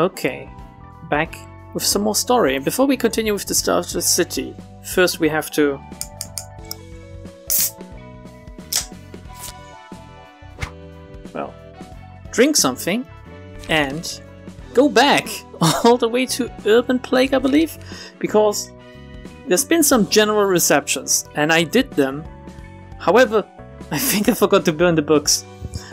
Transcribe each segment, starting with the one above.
Okay, back with some more story. And before we continue with the start of the city, first we have to... well, drink something and go back all the way to Urban Plague, I believe, because there's been some general receptions and I did them. However, I think I forgot to burn the books.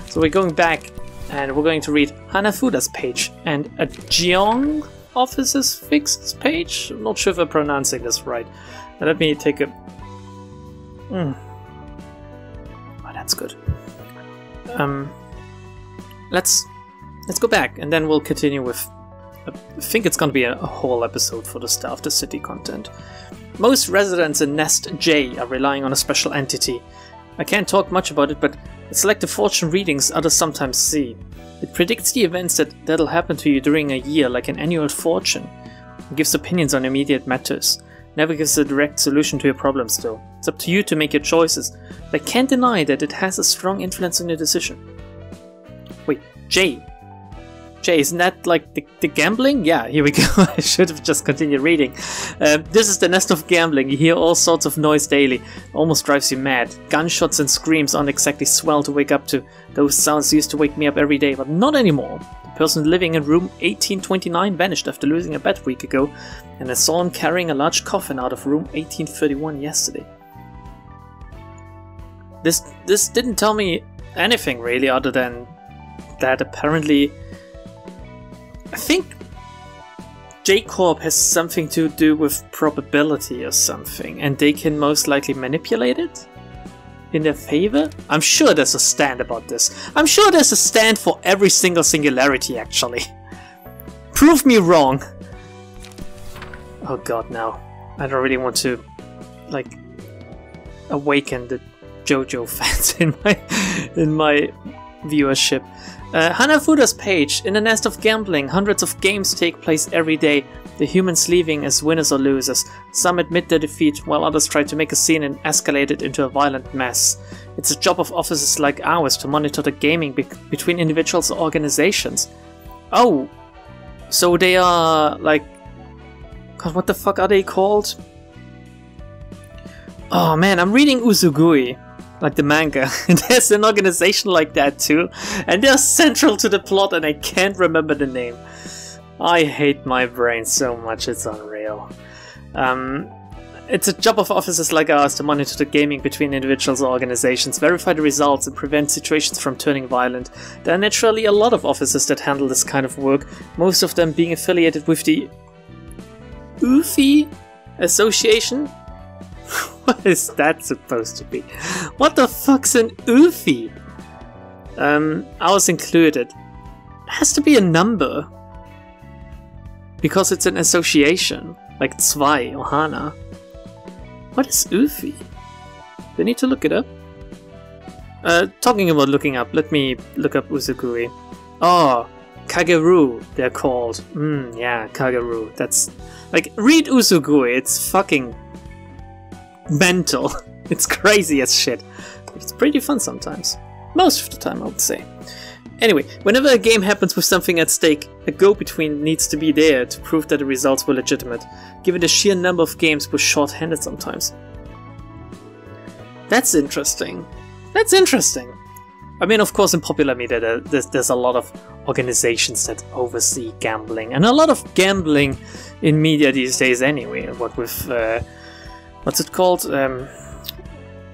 So we're going back and we're going to read Hanafuda's page and a Jeong Office's Fixes page. I'm not sure if I'm pronouncing this right. Now let me take a... Oh, that's good. Let's go back and then we'll continue with... I think it's going to be a whole episode for the Star of the City content. Most residents in Nest J are relying on a special entity. I can't talk much about it, but it's like the fortune readings others sometimes see. It predicts the events that'll happen to you during a year, like an annual fortune. It gives opinions on immediate matters. Never gives a direct solution to your problems though. It's up to you to make your choices. But I can't deny that it has a strong influence on your decision. Wait, J, isn't that like the gambling? Yeah, here we go. I should have just continued reading. This is the nest of gambling. You hear all sorts of noise daily. Almost drives you mad. Gunshots and screams aren't exactly swell to wake up to. Those sounds used to wake me up every day, but not anymore. The person living in room 1829 vanished after losing a bet a week ago, and I saw him carrying a large coffin out of room 1831 yesterday. This didn't tell me anything really, other than that apparently... I think J-Corp has something to do with probability or something, and they can most likely manipulate it in their favor? I'm sure there's a stand about this. I'm sure there's a stand for every single singularity, actually. Prove me wrong. Oh god, no. I don't really want to, like, awaken the JoJo fans in my viewership. Hanafuda's page. In a nest of gambling, hundreds of games take place every day, the humans leaving as winners or losers. Some admit their defeat, while others try to make a scene and escalate it into a violent mess. It's a job of offices like ours to monitor the gaming between individuals or organizations. Oh, so they are like... God, what the fuck are they called? Oh man, I'm reading Uzugui. Like the manga. There's an organization like that too. And they're central to the plot and I can't remember the name. I hate my brain so much, it's unreal. It's a job of offices like ours to monitor the gaming between individuals or organizations, verify the results and prevent situations from turning violent. There are naturally a lot of offices that handle this kind of work, most of them being affiliated with the öufi Association. What is that supposed to be? What the fuck's an öufi? Ours included. It has to be a number. Because it's an association. Like zwei or hana. What is öufi? Do I need to look it up? Talking about looking up, let me look up Uzugui. Oh, Kageru, they're called. Yeah, Kageru. That's... like, read Uzugui, it's fucking... mental. It's crazy as shit. But it's pretty fun sometimes. Most of the time, I would say. Anyway, whenever a game happens with something at stake, a go-between needs to be there to prove that the results were legitimate. Given the sheer number of games, we're short-handed sometimes. That's interesting. That's interesting. I mean, of course, in popular media, there's a lot of organizations that oversee gambling. And a lot of gambling in media these days anyway. What with... what's it called?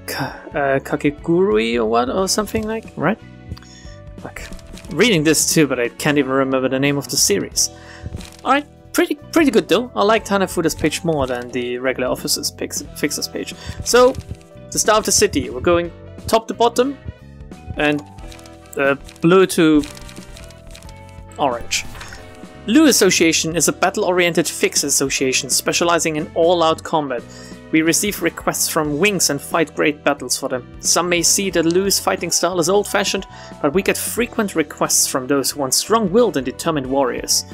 Kakegurui or what? Or something like, right? Like, reading this too, but I can't even remember the name of the series. Alright, pretty good though. I liked Hanafuda's page more than the regular Officers Fixers page. So, the Star of the City. We're going top to bottom, and blue to orange. Lu Association is a battle-oriented fix association specializing in all-out combat. We receive requests from wings and fight great battles for them. Some may see that Lu's fighting style is old-fashioned, but we get frequent requests from those who want strong-willed and determined warriors.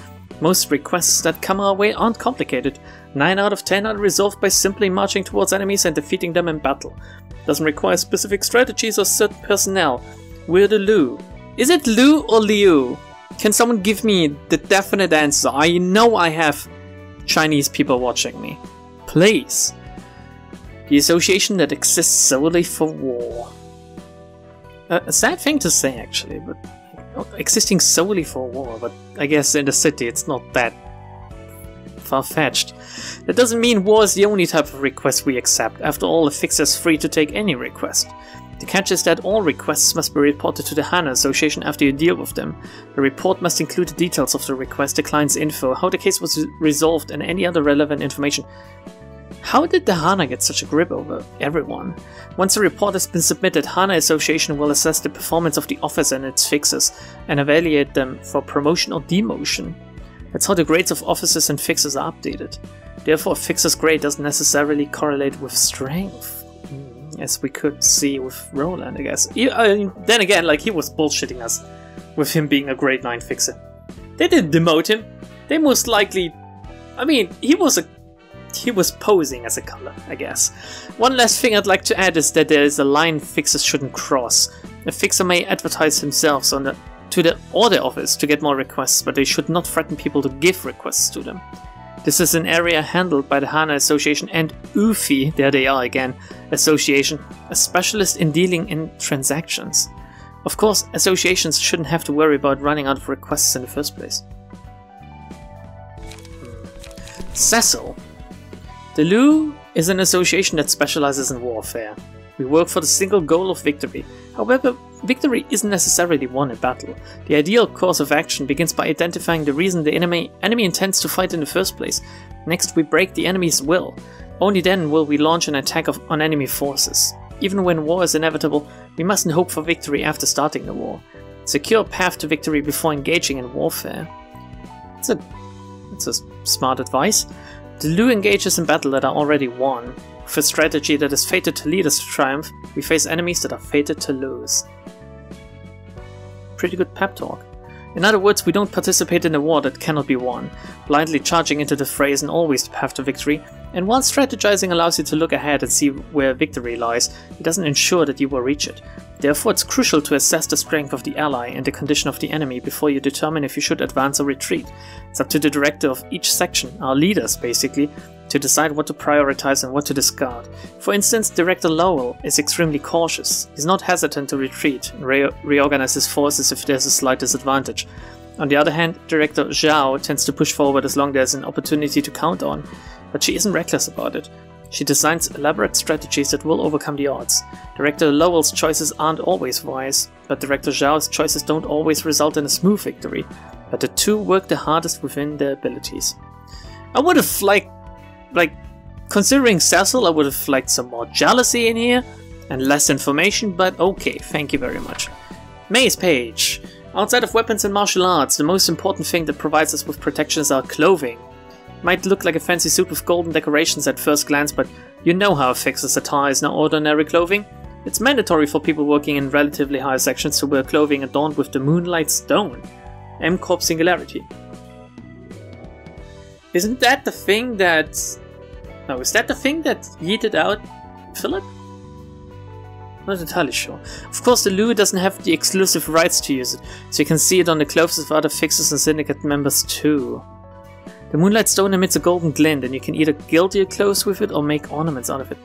Most requests that come our way aren't complicated. 9 out of 10 are resolved by simply marching towards enemies and defeating them in battle. Doesn't require specific strategies or certain personnel. We're the Lu. Is it Lu or Liu? Can someone give me the definite answer? I know I have Chinese people watching me. Please. The association that exists solely for war. A sad thing to say, actually, but existing solely for war, but I guess in the city it's not that far-fetched. That doesn't mean war is the only type of request we accept. After all, the fixer is free to take any request. The catch is that all requests must be reported to the HANA Association after you deal with them. The report must include the details of the request, the client's info, how the case was resolved, and any other relevant information. How did the HANA get such a grip over everyone? Once a report has been submitted, HANA Association will assess the performance of the office and its fixers and evaluate them for promotion or demotion. That's how the grades of officers and fixers are updated. Therefore, a fixer's grade doesn't necessarily correlate with strength. As we could see with Roland, I guess. Then again, like, he was bullshitting us with him being a grade 9 fixer. They didn't demote him. They most likely... I mean, he was posing as a color, I guess. One last thing I'd like to add is that there is a line fixers shouldn't cross. A fixer may advertise themselves to the order office to get more requests, but they should not threaten people to give requests to them. This is an area handled by the HANA Association and öufi, there they are again, Association, a specialist in dealing in transactions. Of course, associations shouldn't have to worry about running out of requests in the first place. Cecil. The LU is an association that specializes in warfare. We work for the single goal of victory. However, victory isn't necessarily won in battle. The ideal course of action begins by identifying the reason the enemy intends to fight in the first place. Next, we break the enemy's will. Only then will we launch an attack on enemy forces. Even when war is inevitable, we mustn't hope for victory after starting the war. Secure a path to victory before engaging in warfare. It's a smart advice. The LU engages in battle that are already won. With a strategy that is fated to lead us to triumph, we face enemies that are fated to lose. Pretty good pep talk. In other words, we don't participate in a war that cannot be won, blindly charging into the fray isn't always the path to victory, and while strategizing allows you to look ahead and see where victory lies, it doesn't ensure that you will reach it. Therefore, it's crucial to assess the strength of the ally and the condition of the enemy before you determine if you should advance or retreat. It's up to the director of each section, our leaders basically, to decide what to prioritize and what to discard. For instance, Director Lowell is extremely cautious. He's not hesitant to retreat and reorganize his forces if there's a slight disadvantage. On the other hand, Director Zhao tends to push forward as long as there's an opportunity to count on, but she isn't reckless about it. She designs elaborate strategies that will overcome the odds. Director Lowell's choices aren't always wise, but Director Zhao's choices don't always result in a smooth victory, but the two work the hardest within their abilities. I would have liked, considering Cecil, I would have liked some more jealousy in here and less information, but okay, thank you very much. Maze page. Outside of weapons and martial arts, the most important thing that provides us with protection is our clothing. It might look like a fancy suit with golden decorations at first glance, but you know how a fixer's attire is not ordinary clothing. It's mandatory for people working in relatively higher sections to wear clothing adorned with the Moonlight Stone. M Corp Singularity. Isn't that the thing that... No, is that the thing that yeeted out Philip? Not entirely sure. Of course, the LU doesn't have the exclusive rights to use it, so you can see it on the clothes of other fixers and syndicate members too. The Moonlight Stone emits a golden glint, and you can either gild your clothes with it or make ornaments out of it.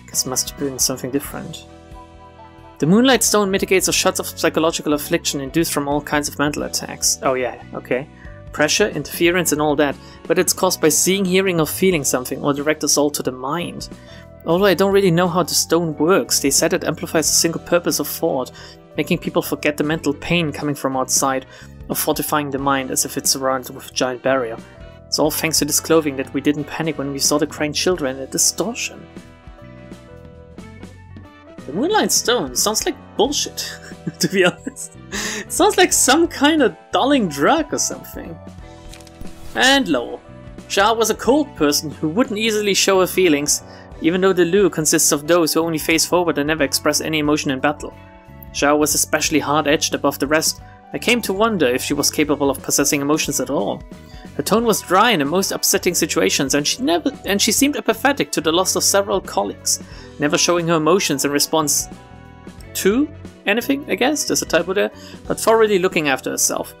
Guess it must have been something different. The Moonlight Stone mitigates the shots of psychological affliction induced from all kinds of mental attacks. Oh yeah, okay. Pressure, interference and all that, but it's caused by seeing, hearing or feeling something, or direct assault to the mind. Although I don't really know how the stone works, they said it amplifies the single purpose of thought, making people forget the mental pain coming from outside, or fortifying the mind as if it's surrounded with a giant barrier. It's all thanks to this clothing that we didn't panic when we saw the crying children and the distortion. The Moonlight Stone sounds like bullshit, to be honest. It sounds like some kind of dulling drug or something. And Lowell. Zhao was a cold person who wouldn't easily show her feelings, even though the LU consists of those who only face forward and never express any emotion in battle. Zhao was especially hard-edged above the rest. I came to wonder if she was capable of possessing emotions at all. Her tone was dry in the most upsetting situations, and she seemed apathetic to the loss of several colleagues, never showing her emotions in response to anything, I guess, there's a typo there, but thoroughly looking after herself.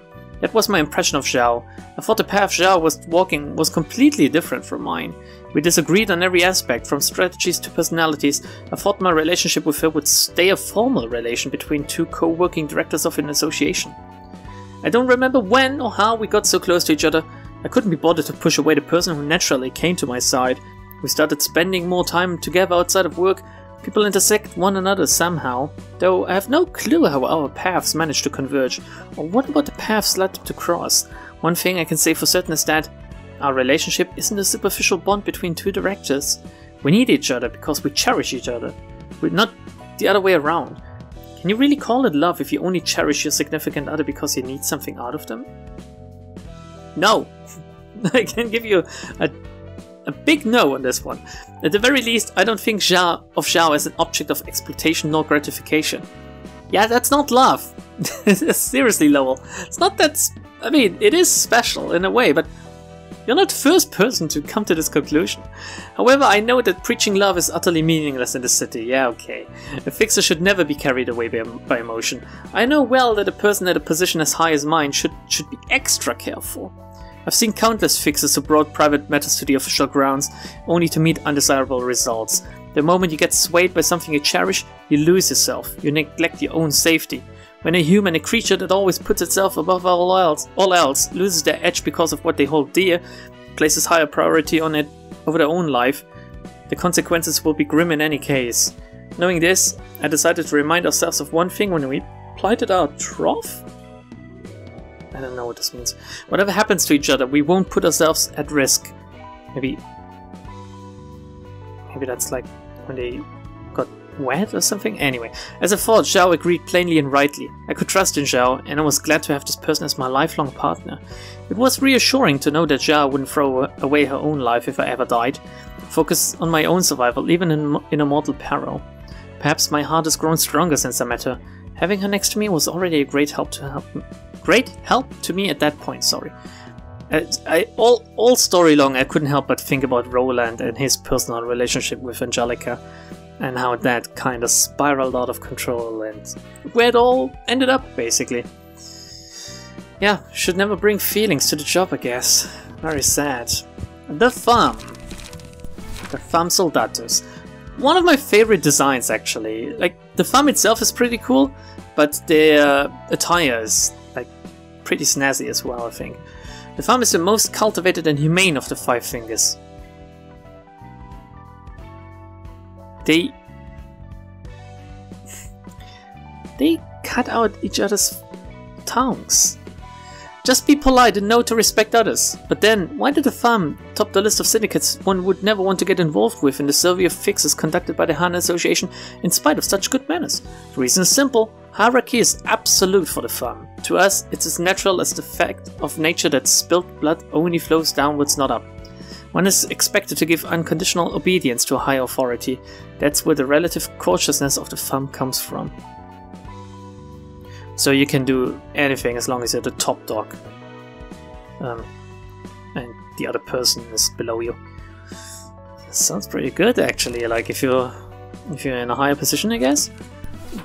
That was my impression of Zhao. I thought the path Zhao was walking was completely different from mine. We disagreed on every aspect, from strategies to personalities. I thought my relationship with her would stay a formal relation between two co-working directors of an association. I don't remember when or how we got so close to each other. I couldn't be bothered to push away the person who naturally came to my side. We started spending more time together outside of work. People intersect one another somehow, though I have no clue how our paths managed to converge, or what about the paths led them to cross. One thing I can say for certain is that our relationship isn't a superficial bond between two directors. We need each other because we cherish each other. We're not the other way around. Can you really call it love if you only cherish your significant other because you need something out of them? No! I can give you a big no on this one. At the very least, I don't think Zhao as an object of exploitation nor gratification. Yeah, that's not love. Seriously, Lowell. It's not that... I mean, it is special in a way, but you're not the first person to come to this conclusion. However, I know that preaching love is utterly meaningless in this city. Yeah, okay. A fixer should never be carried away by emotion. I know well that a person at a position as high as mine should be extra careful. I've seen countless fixers who brought private matters to the official grounds, only to meet undesirable results. The moment you get swayed by something you cherish, you lose yourself. You neglect your own safety. When a human, a creature that always puts itself above all else, loses their edge because of what they hold dear, places higher priority on it over their own life, the consequences will be grim in any case. Knowing this, I decided to remind ourselves of one thing when we plighted our troth? I don't know what this means. Whatever happens to each other, we won't put ourselves at risk. Maybe that's like when they got wet or something? Anyway, as I thought, Zhao agreed plainly and rightly. I could trust in Zhao, and I was glad to have this person as my lifelong partner. It was reassuring to know that Zhao wouldn't throw away her own life if I ever died. Focus on my own survival, even in a mortal peril. Perhaps my heart has grown stronger since I met her. Having her next to me was already a great help to me at that point, sorry. All story long, I couldn't help but think about Roland and his personal relationship with Angelica, and how that kind of spiraled out of control and where it all ended up, basically. Yeah, should never bring feelings to the job, I guess. Very sad. The farm. The farm soldatos. One of my favorite designs, actually. Like, the farm itself is pretty cool, but their attire is like pretty snazzy as well, I think. The farm is the most cultivated and humane of the Five Fingers. They cut out each other's tongues. Just be polite and know to respect others. But then, why did the farm top the list of syndicates one would never want to get involved with in the survey of fixes conducted by the Han Association in spite of such good manners? The reason is simple. Hierarchy is absolute for the farm. To us, it's as natural as the fact of nature that spilt blood only flows downwards, not up. One is expected to give unconditional obedience to a high authority. That's where the relative cautiousness of the farm comes from. So you can do anything as long as you're the top dog. And the other person is below you. Sounds pretty good, actually, like if you're in a higher position, I guess.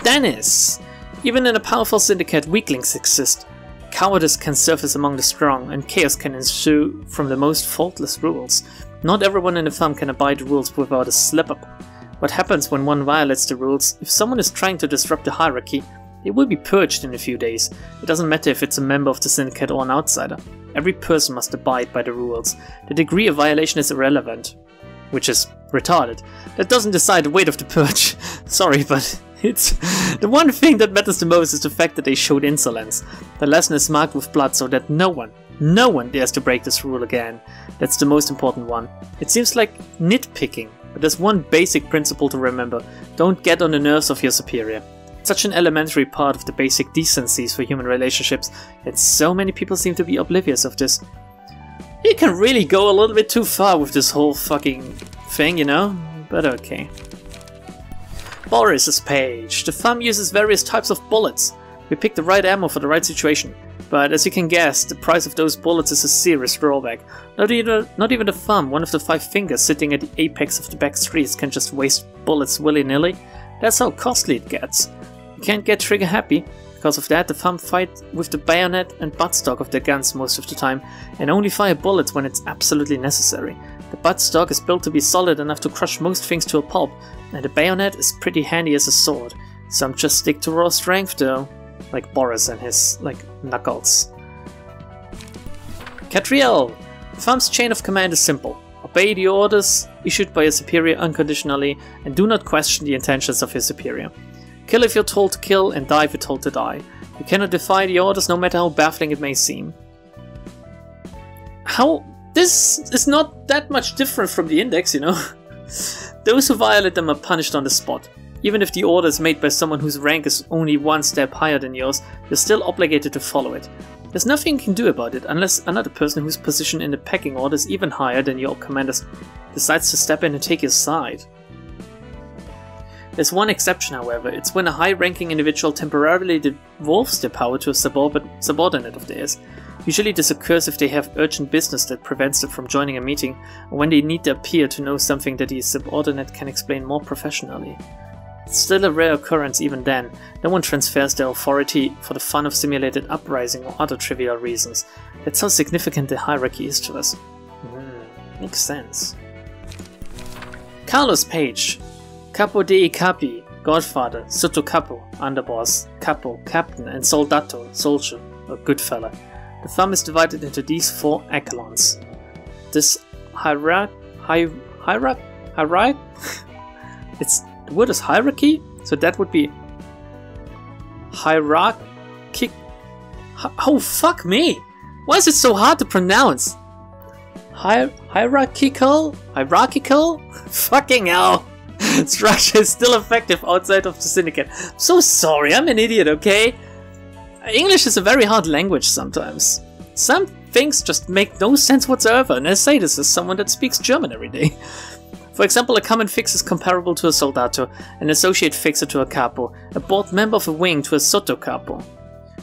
Dennis! Even in a powerful syndicate, weaklings exist. Cowardice can surface among the strong, and chaos can ensue from the most faultless rules. Not everyone in the farm can abide the rules without a slip-up. What happens when one violates the rules? If someone is trying to disrupt the hierarchy, they will be purged in a few days. It doesn't matter if it's a member of the syndicate or an outsider. Every person must abide by the rules. The degree of violation is irrelevant, which is retarded. That doesn't decide the weight of the purge. Sorry, but it's the one thing that matters the most is the fact that they showed insolence. The lesson is marked with blood so that no one dares to break this rule again. That's the most important one. It seems like nitpicking, but there's one basic principle to remember. Don't get on the nerves of your superior. It's such an elementary part of the basic decencies for human relationships, yet so many people seem to be oblivious of this. You can really go a little bit too far with this whole fucking thing, you know? But okay. Boris's page. The farm uses various types of bullets. We picked the right ammo for the right situation. But as you can guess, the price of those bullets is a serious drawback. Not even the farm, one of the Five Fingers sitting at the apex of the back streets, can just waste bullets willy-nilly. That's how costly it gets. You can't get trigger happy. Because of that, the FAM fight with the bayonet and buttstock of their guns most of the time, and only fire bullets when it's absolutely necessary. The buttstock is built to be solid enough to crush most things to a pulp, and the bayonet is pretty handy as a sword. Some just stick to raw strength though, like Boris and his, knuckles. Catriel! The FAM's chain of command is simple. Obey the orders issued by your superior unconditionally, and do not question the intentions of your superior. Kill if you're told to kill, and die if you're told to die. You cannot defy the orders no matter how baffling it may seem. This is not that much different from the index, you know? Those who violate them are punished on the spot. Even if the order is made by someone whose rank is only one step higher than yours, you're still obligated to follow it. There's nothing you can do about it unless another person whose position in the pecking order is even higher than your commander decides to step in and take your side. There's one exception, however. It's when a high-ranking individual temporarily devolves their power to a subordinate of theirs. Usually this occurs if they have urgent business that prevents them from joining a meeting, or when they need their peer to know something that the subordinate can explain more professionally. It's still a rare occurrence even then. No one transfers their authority for the fun of simulated uprising or other trivial reasons. That's how significant the hierarchy is to us. Makes sense. Carlos Page. Capo dei Capi, Godfather, Sotto Capo, Underboss, Capo, Captain, and Soldato, Soldier, or Goodfella. The FAM is divided into these 4 echelons. This the word is hierarchy, so that would be hierarchy. Oh fuck me! Why is it so hard to pronounce? Hierarchical? Fucking hell! Structure is still effective outside of the syndicate. I'm so sorry, I'm an idiot, okay? English is a very hard language sometimes. Some things just make no sense whatsoever, and I say this as someone that speaks German every day. For example, a common fix is comparable to a soldato, an associate fixer to a capo, a board member of a wing to a sotto capo.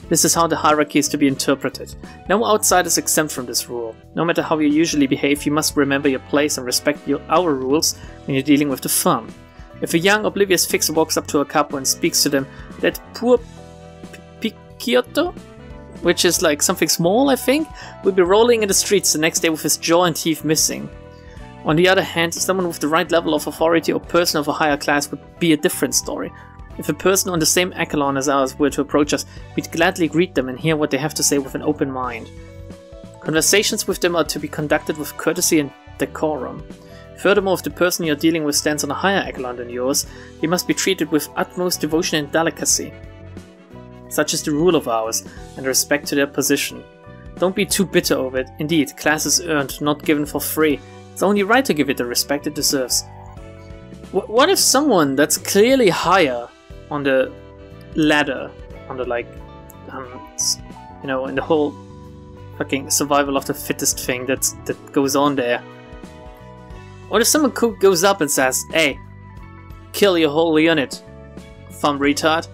This is how the hierarchy is to be interpreted. No outsider is exempt from this rule. No matter how you usually behave, you must remember your place and respect our rules when you're dealing with the FAM. If a young, oblivious fixer walks up to a capo and speaks to them, that poor picciotto, which is like something small I think, will be rolling in the streets the next day with his jaw and teeth missing. On the other hand, someone with the right level of authority or person of a higher class would be a different story. If a person on the same echelon as ours were to approach us, we'd gladly greet them and hear what they have to say with an open mind. Conversations with them are to be conducted with courtesy and decorum. Furthermore, if the person you're dealing with stands on a higher echelon than yours, they must be treated with utmost devotion and delicacy. Such is the rule of ours, and respect to their position. Don't be too bitter over it. Indeed, class is earned, not given for free. It's only right to give it the respect it deserves. What if someone that's clearly higher on the ladder, on the in the whole fucking survival of the fittest thing that goes on there. What if someone goes up and says, "Hey, kill your whole unit, FAM retard"?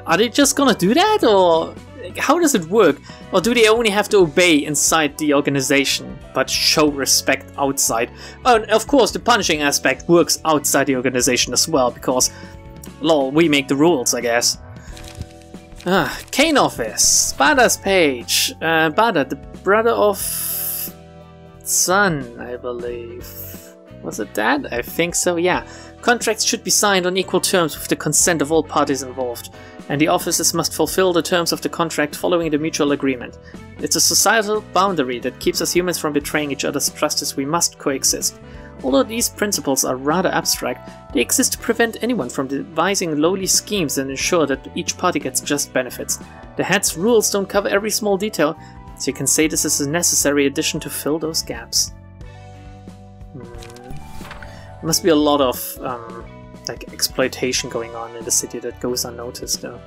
Are they just gonna do that, or how does it work? Or do they only have to obey inside the organization, but show respect outside? Oh, and of course, the punishing aspect works outside the organization as well, because, lol, we make the rules, I guess. Kane Office, Bada's Page. Bada, the brother of Sun, I believe. Was it that? I think so, yeah. Contracts should be signed on equal terms with the consent of all parties involved, and the officers must fulfill the terms of the contract following the mutual agreement. It's a societal boundary that keeps us humans from betraying each other's trust, as we must coexist. Although these principles are rather abstract, they exist to prevent anyone from devising lowly schemes and ensure that each party gets just benefits. The head's rules don't cover every small detail, so you can say this is a necessary addition to fill those gaps. There must be a lot of exploitation going on in the city that goes unnoticed, though.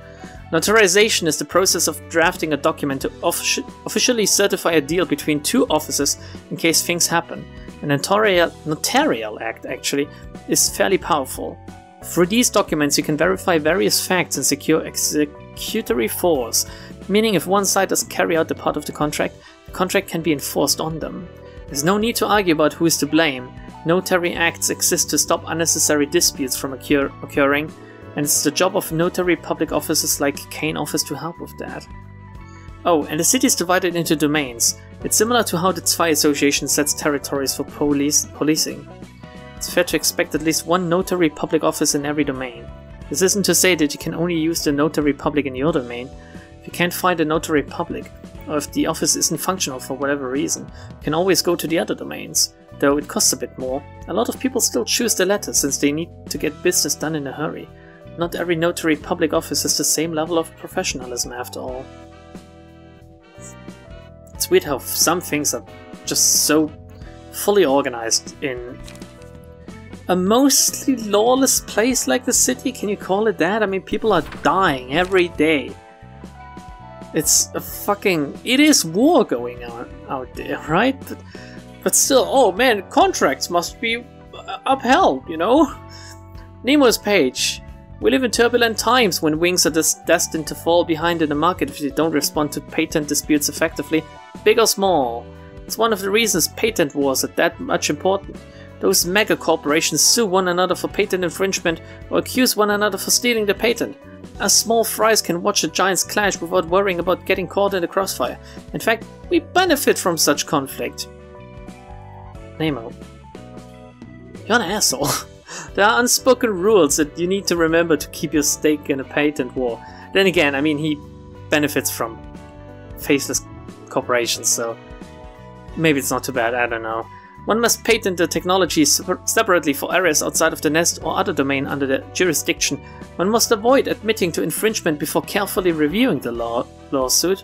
Notarization is the process of drafting a document to officially certify a deal between two officers in case things happen. A notarial act, actually, is fairly powerful. Through these documents you can verify various facts and secure executory force, meaning if one side doesn't carry out the part of the contract can be enforced on them. There's no need to argue about who is to blame. Notary acts exist to stop unnecessary disputes from occurring. and it's the job of notary public officers like Kane Office to help with that. Oh, and the city is divided into domains. It's similar to how the Zwei Association sets territories for policing. It's fair to expect at least one notary public office in every domain. This isn't to say that you can only use the notary public in your domain. If you can't find a notary public, or if the office isn't functional for whatever reason, you can always go to the other domains, though it costs a bit more. A lot of people still choose the latter since they need to get business done in a hurry. Not every notary public office has the same level of professionalism after all. It's weird how some things are just so fully organized in a mostly lawless place like the city. Can you call it that? I mean, people are dying every day. It's a fucking... It is war going on out there, right? But still, oh man, contracts must be upheld, you know? Nemo's page. We live in turbulent times when wings are destined to fall behind in the market if they don't respond to patent disputes effectively, big or small. It's one of the reasons patent wars are that much important. Those mega corporations sue one another for patent infringement or accuse one another for stealing the patent. Us small fries can watch the giants clash without worrying about getting caught in the crossfire. In fact, we benefit from such conflict. Nemo. You're an asshole. There are unspoken rules that you need to remember to keep your stake in a patent war. Then again, I mean, he benefits from faceless corporations, so maybe it's not too bad, I don't know. One must patent the technology separately for areas outside of the nest or other domain under the jurisdiction. One must avoid admitting to infringement before carefully reviewing the lawsuit.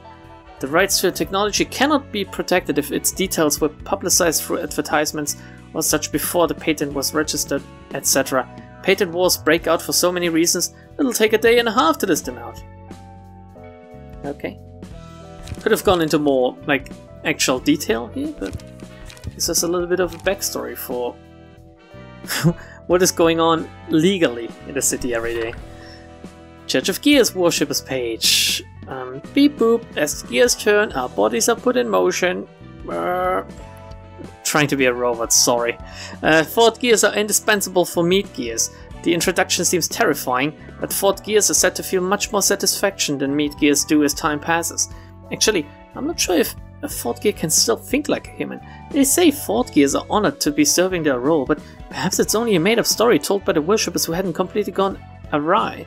The rights to the technology cannot be protected if its details were publicized through advertisements or such before the patent was registered, etc. Patent wars break out for so many reasons, it'll take a day and a half to list them out. Okay. Could have gone into more, like, actual detail here, but this is a little bit of a backstory for what is going on legally in the city every day. Church of Gears worshippers page. Beep boop, as the gears turn, our bodies are put in motion. Trying to be a robot, sorry. Fourth gears are indispensable for meat gears. The introduction seems terrifying, but fourth gears are said to feel much more satisfaction than meat gears do as time passes. Actually, I'm not sure if a fourth gear can still think like a human. They say fourth gears are honored to be serving their role, but perhaps it's only a made-up story told by the worshippers who hadn't completely gone awry,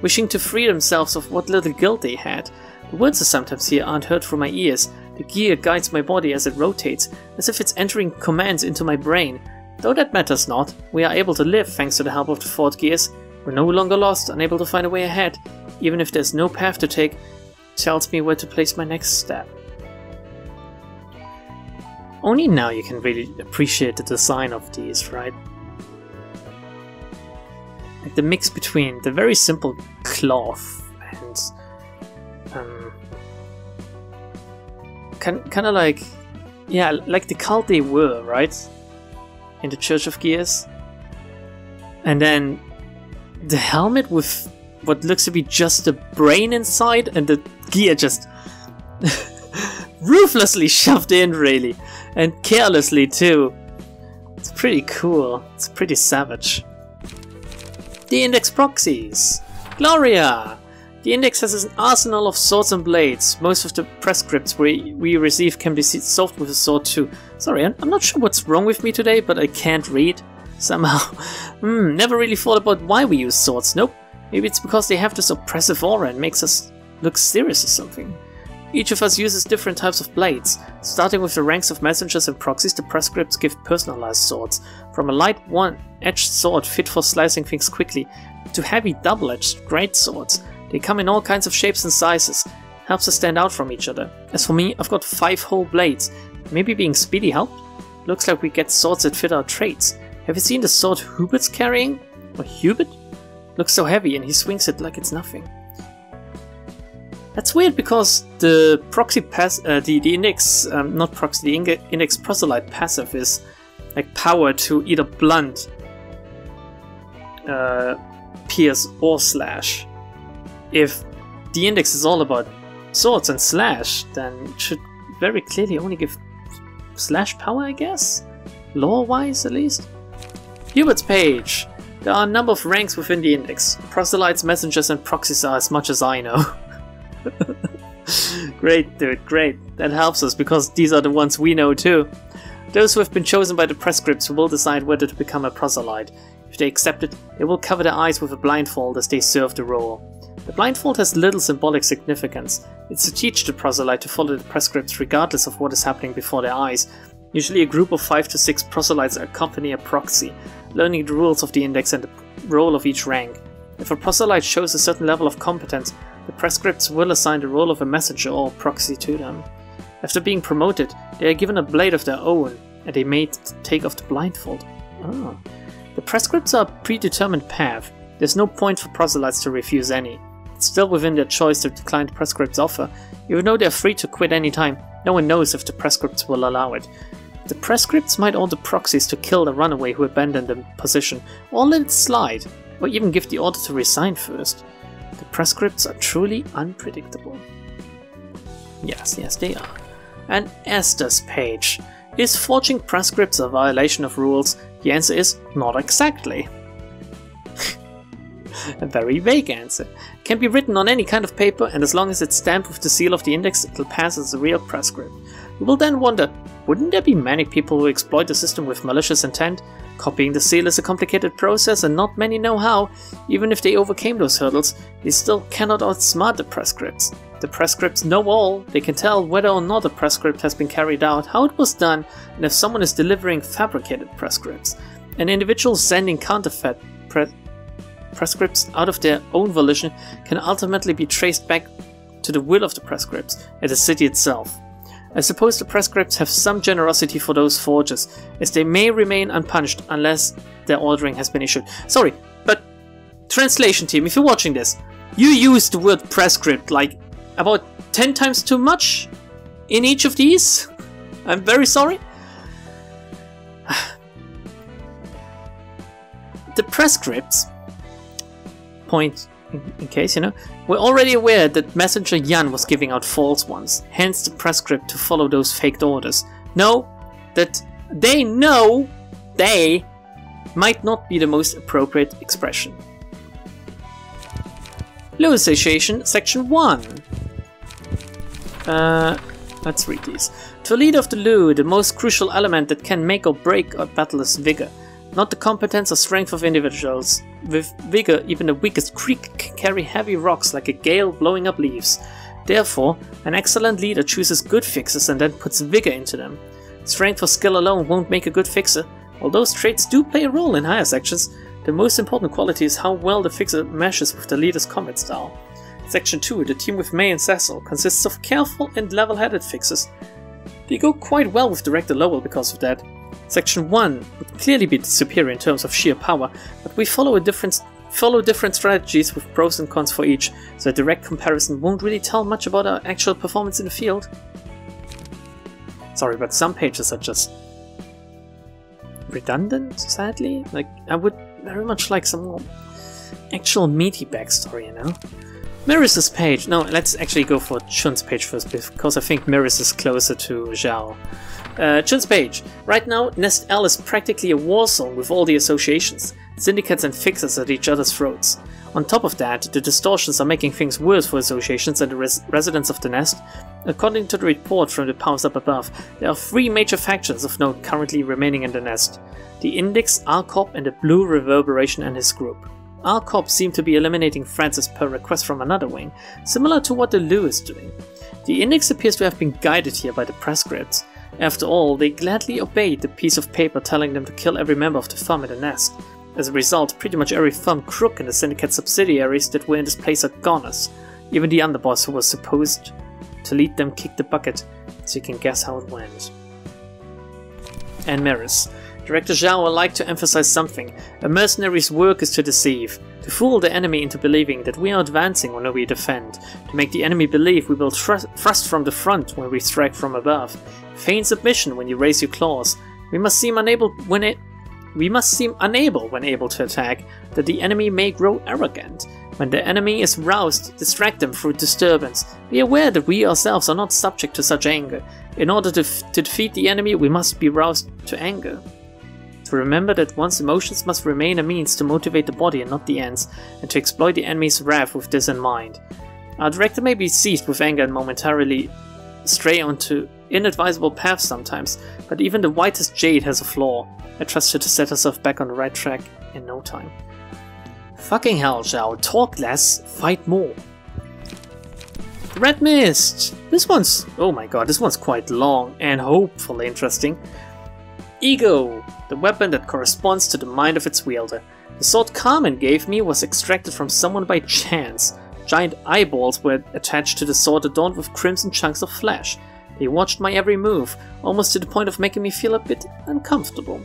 wishing to free themselves of what little guilt they had. The words I sometimes hear aren't heard through my ears. The gear guides my body as it rotates, as if it's entering commands into my brain. Though that matters not, we are able to live thanks to the help of the fourth gears. We're no longer lost, unable to find a way ahead. Even if there's no path to take, it tells me where to place my next step. Only now you can really appreciate the design of these, right? Like the mix between the very simple cloth and kind of like, yeah, like the cult they were, right? In the Church of Gears. And then the helmet with what looks to be just a brain inside and the gear just ruthlessly shoved in, really. And carelessly too. It's pretty cool. It's pretty savage. The Index proxies. Gloria! The Index has an arsenal of swords and blades. Most of the prescripts we receive can be solved with a sword too. Sorry, I'm not sure what's wrong with me today, but I can't read. Somehow. Never really thought about why we use swords. Nope. Maybe it's because they have this oppressive aura and makes us look serious or something. Each of us uses different types of blades. Starting with the ranks of messengers and proxies, the prescripts give personalized swords. From a light one-edged sword fit for slicing things quickly, to heavy double-edged great swords. They come in all kinds of shapes and sizes. Helps us stand out from each other. As for me, I've got 5 whole blades. Maybe being speedy helped? Looks like we get swords that fit our traits. Have you seen the sword Hubert's carrying? Or Hubert? Looks so heavy and he swings it like it's nothing. That's weird because the proxy the index, not proxy, the index proselyte passive is like power to either blunt, pierce, or slash. If the index is all about swords and slash, then it should very clearly only give slash power, I guess? Lore-wise, at least? Hubert's page. There are a number of ranks within the Index. Proselytes, messengers and proxies are as much as I know. Great, dude, great. That helps us, because these are the ones we know too. Those who have been chosen by the prescripts will decide whether to become a proselyte. If they accept it, they will cover their eyes with a blindfold as they serve the role. The blindfold has little symbolic significance. It's to teach the proselyte to follow the prescripts regardless of what is happening before their eyes. Usually a group of 5 to 6 proselytes accompany a proxy, learning the rules of the Index and the role of each rank. If a proselyte shows a certain level of competence, the prescripts will assign the role of a messenger or proxy to them. After being promoted, they are given a blade of their own, and they may take off the blindfold. Oh. The prescripts are a predetermined path. There's no point for proselytes to refuse any. It's still within their choice to decline the prescript's offer. Even though they're free to quit any time, no one knows if the prescripts will allow it. The prescripts might order proxies to kill the runaway who abandoned the position, or let it slide, or even give the order to resign first. The prescripts are truly unpredictable. Yes, they are. And Esther's page. Is forging prescripts a violation of rules? The answer is not exactly. A very vague answer. It can be written on any kind of paper, and as long as it's stamped with the seal of the Index, it'll pass as a real prescript. You will then wonder, wouldn't there be many people who exploit the system with malicious intent? Copying the seal is a complicated process and not many know how. Even if they overcame those hurdles, they still cannot outsmart the prescripts. The prescripts know all. They can tell whether or not a prescript has been carried out, how it was done, and if someone is delivering fabricated prescripts. An individual sending counterfeit prescripts out of their own volition can ultimately be traced back to the will of the prescripts and the city itself. I suppose the prescripts have some generosity for those forgers, as they may remain unpunished unless their ordering has been issued. Sorry, but translation team, if you're watching this, you use the word prescript like about 10 times too much in each of these. I'm very sorry. The prescripts, point in case, we're already aware that Messenger Jan was giving out false ones, hence the prescript to follow those faked orders. Know that they know they might not be the most appropriate expression. Lewis Association, Section 1. Let's read these. To lead of the Lu, the most crucial element that can make or break a battle is vigor. Not the competence or strength of individuals. With vigor, even the weakest creek can carry heavy rocks like a gale blowing up leaves. Therefore, an excellent leader chooses good fixers and then puts vigor into them. Strength or skill alone won't make a good fixer. Although those traits do play a role in higher sections, the most important quality is how well the fixer meshes with the leader's combat style. Section 2, the team with May and Cecil, consists of careful and level-headed fixers. They go quite well with Director Lowell because of that. Section 1 would clearly be superior in terms of sheer power, but we follow different strategies with pros and cons for each, so a direct comparison won't really tell much about our actual performance in the field. Sorry, but some pages are just redundant, sadly. Like, I would very much like some more actual meaty backstory, Mirrors' page. No, let's actually go for Chun's page first, because I think Mirrors is closer to Zhao. Chun's page. Right now, Nest L is practically a war zone with all the associations, syndicates and fixers at each other's throats. On top of that, the distortions are making things worse for associations and the residents of the Nest. According to the report from the powers up above, there are 3 major factions of note currently remaining in the Nest. The Index, R-Corp and the Blue Reverberation and his group. R-Corp seem to be eliminating threats as per request from another wing, similar to what the Lu is doing. The Index appears to have been guided here by the prescripts. After all, they gladly obeyed the piece of paper telling them to kill every member of the firm in the Nest. As a result, pretty much every firm crook in the syndicate subsidiaries that were in this place are goners. Even the underboss who was supposed to lead them kicked the bucket, so you can guess how it went. And Mirrors. Director Zhao would like to emphasize something. A mercenary's work is to deceive, to fool the enemy into believing that we are advancing when we defend, to make the enemy believe we will thrust from the front when we strike from above, feign submission when you raise your claws. We must seem unable when able to attack, that the enemy may grow arrogant. When the enemy is roused, distract them through disturbance. Be aware that we ourselves are not subject to such anger. In order to defeat the enemy, we must be roused to anger. To remember that one's emotions must remain a means to motivate the body and not the ends, and to exploit the enemy's wrath with this in mind. Our director may be seized with anger and momentarily stray onto inadvisable paths sometimes, but even the whitest jade has a flaw. I trust her to set herself back on the right track in no time. Fucking hell, Zhao. Talk less, fight more. Red Mist! This one's... oh my god, this one's quite long and hopefully interesting. Ego! The weapon that corresponds to the mind of its wielder. The sword Carmen gave me was extracted from someone by chance. Giant eyeballs were attached to the sword adorned with crimson chunks of flesh. They watched my every move, almost to the point of making me feel a bit uncomfortable.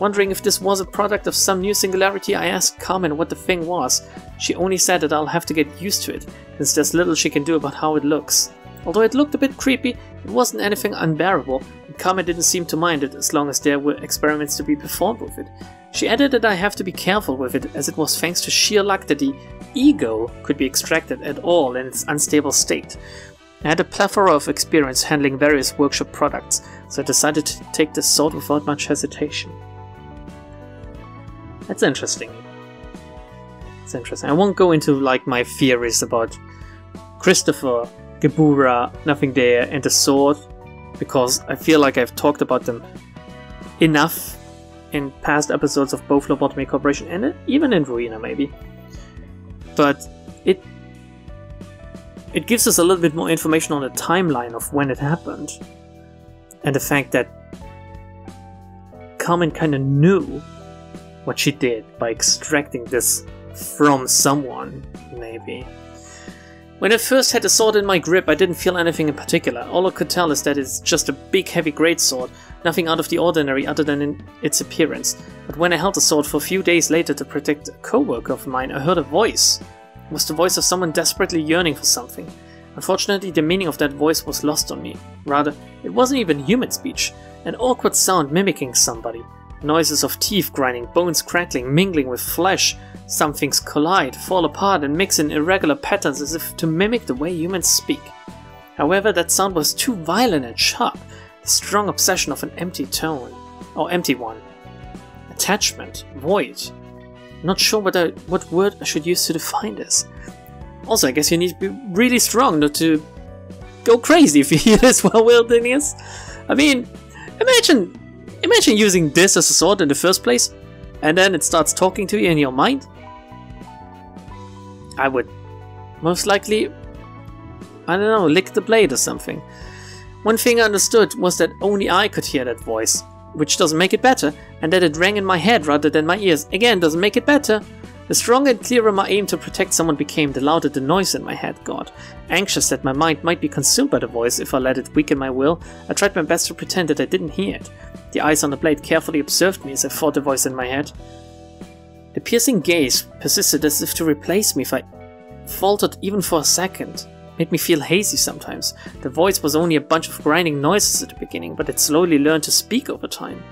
Wondering if this was a product of some new singularity, I asked Carmen what the thing was. She only said that I'll have to get used to it, since there's little she can do about how it looks. Although it looked a bit creepy, it wasn't anything unbearable, and Carmen didn't seem to mind it as long as there were experiments to be performed with it. She added that I have to be careful with it, as it was thanks to sheer luck that the ego could be extracted at all in its unstable state. I had a plethora of experience handling various workshop products, so I decided to take this sword without much hesitation. That's interesting. It's interesting. I won't go into like my theories about Christopher, Gebura, Nothing There, and the sword, because I feel like I've talked about them enough in past episodes of both Lobotomy Corporation and even in Ruina maybe. But it gives us a little bit more information on the timeline of when it happened. And the fact that Carmen kind of knew what she did by extracting this from someone, maybe. When I first had the sword in my grip, I didn't feel anything in particular. All I could tell is that it's just a big heavy greatsword, nothing out of the ordinary other than in its appearance. But when I held the sword for a few days later to protect a co-worker of mine, I heard a voice. It was the voice of someone desperately yearning for something. Unfortunately, the meaning of that voice was lost on me. Rather, it wasn't even human speech, an awkward sound mimicking somebody. Noises of teeth grinding, bones crackling, mingling with flesh. Some things collide, fall apart and mix in irregular patterns as if to mimic the way humans speak. However, that sound was too violent and sharp, the strong obsession of an empty tone, or empty one. Attachment, void. Not sure what word I should use to define this. Also, I guess you need to be really strong not to go crazy if you hear this while wielding this. I mean, imagine using this as a sword in the first place, and then it starts talking to you in your mind. I would most likely, I don't know, lick the blade or something. One thing I understood was that only I could hear that voice, which doesn't make it better, and that it rang in my head rather than my ears, again doesn't make it better. The stronger and clearer my aim to protect someone became, the louder the noise in my head got. Anxious that my mind might be consumed by the voice if I let it weaken my will, I tried my best to pretend that I didn't hear it. The eyes on the blade carefully observed me as I fought the voice in my head. The piercing gaze persisted as if to replace me if I faltered even for a second. Made me feel hazy sometimes. The voice was only a bunch of grinding noises at the beginning, but it slowly learned to speak over time.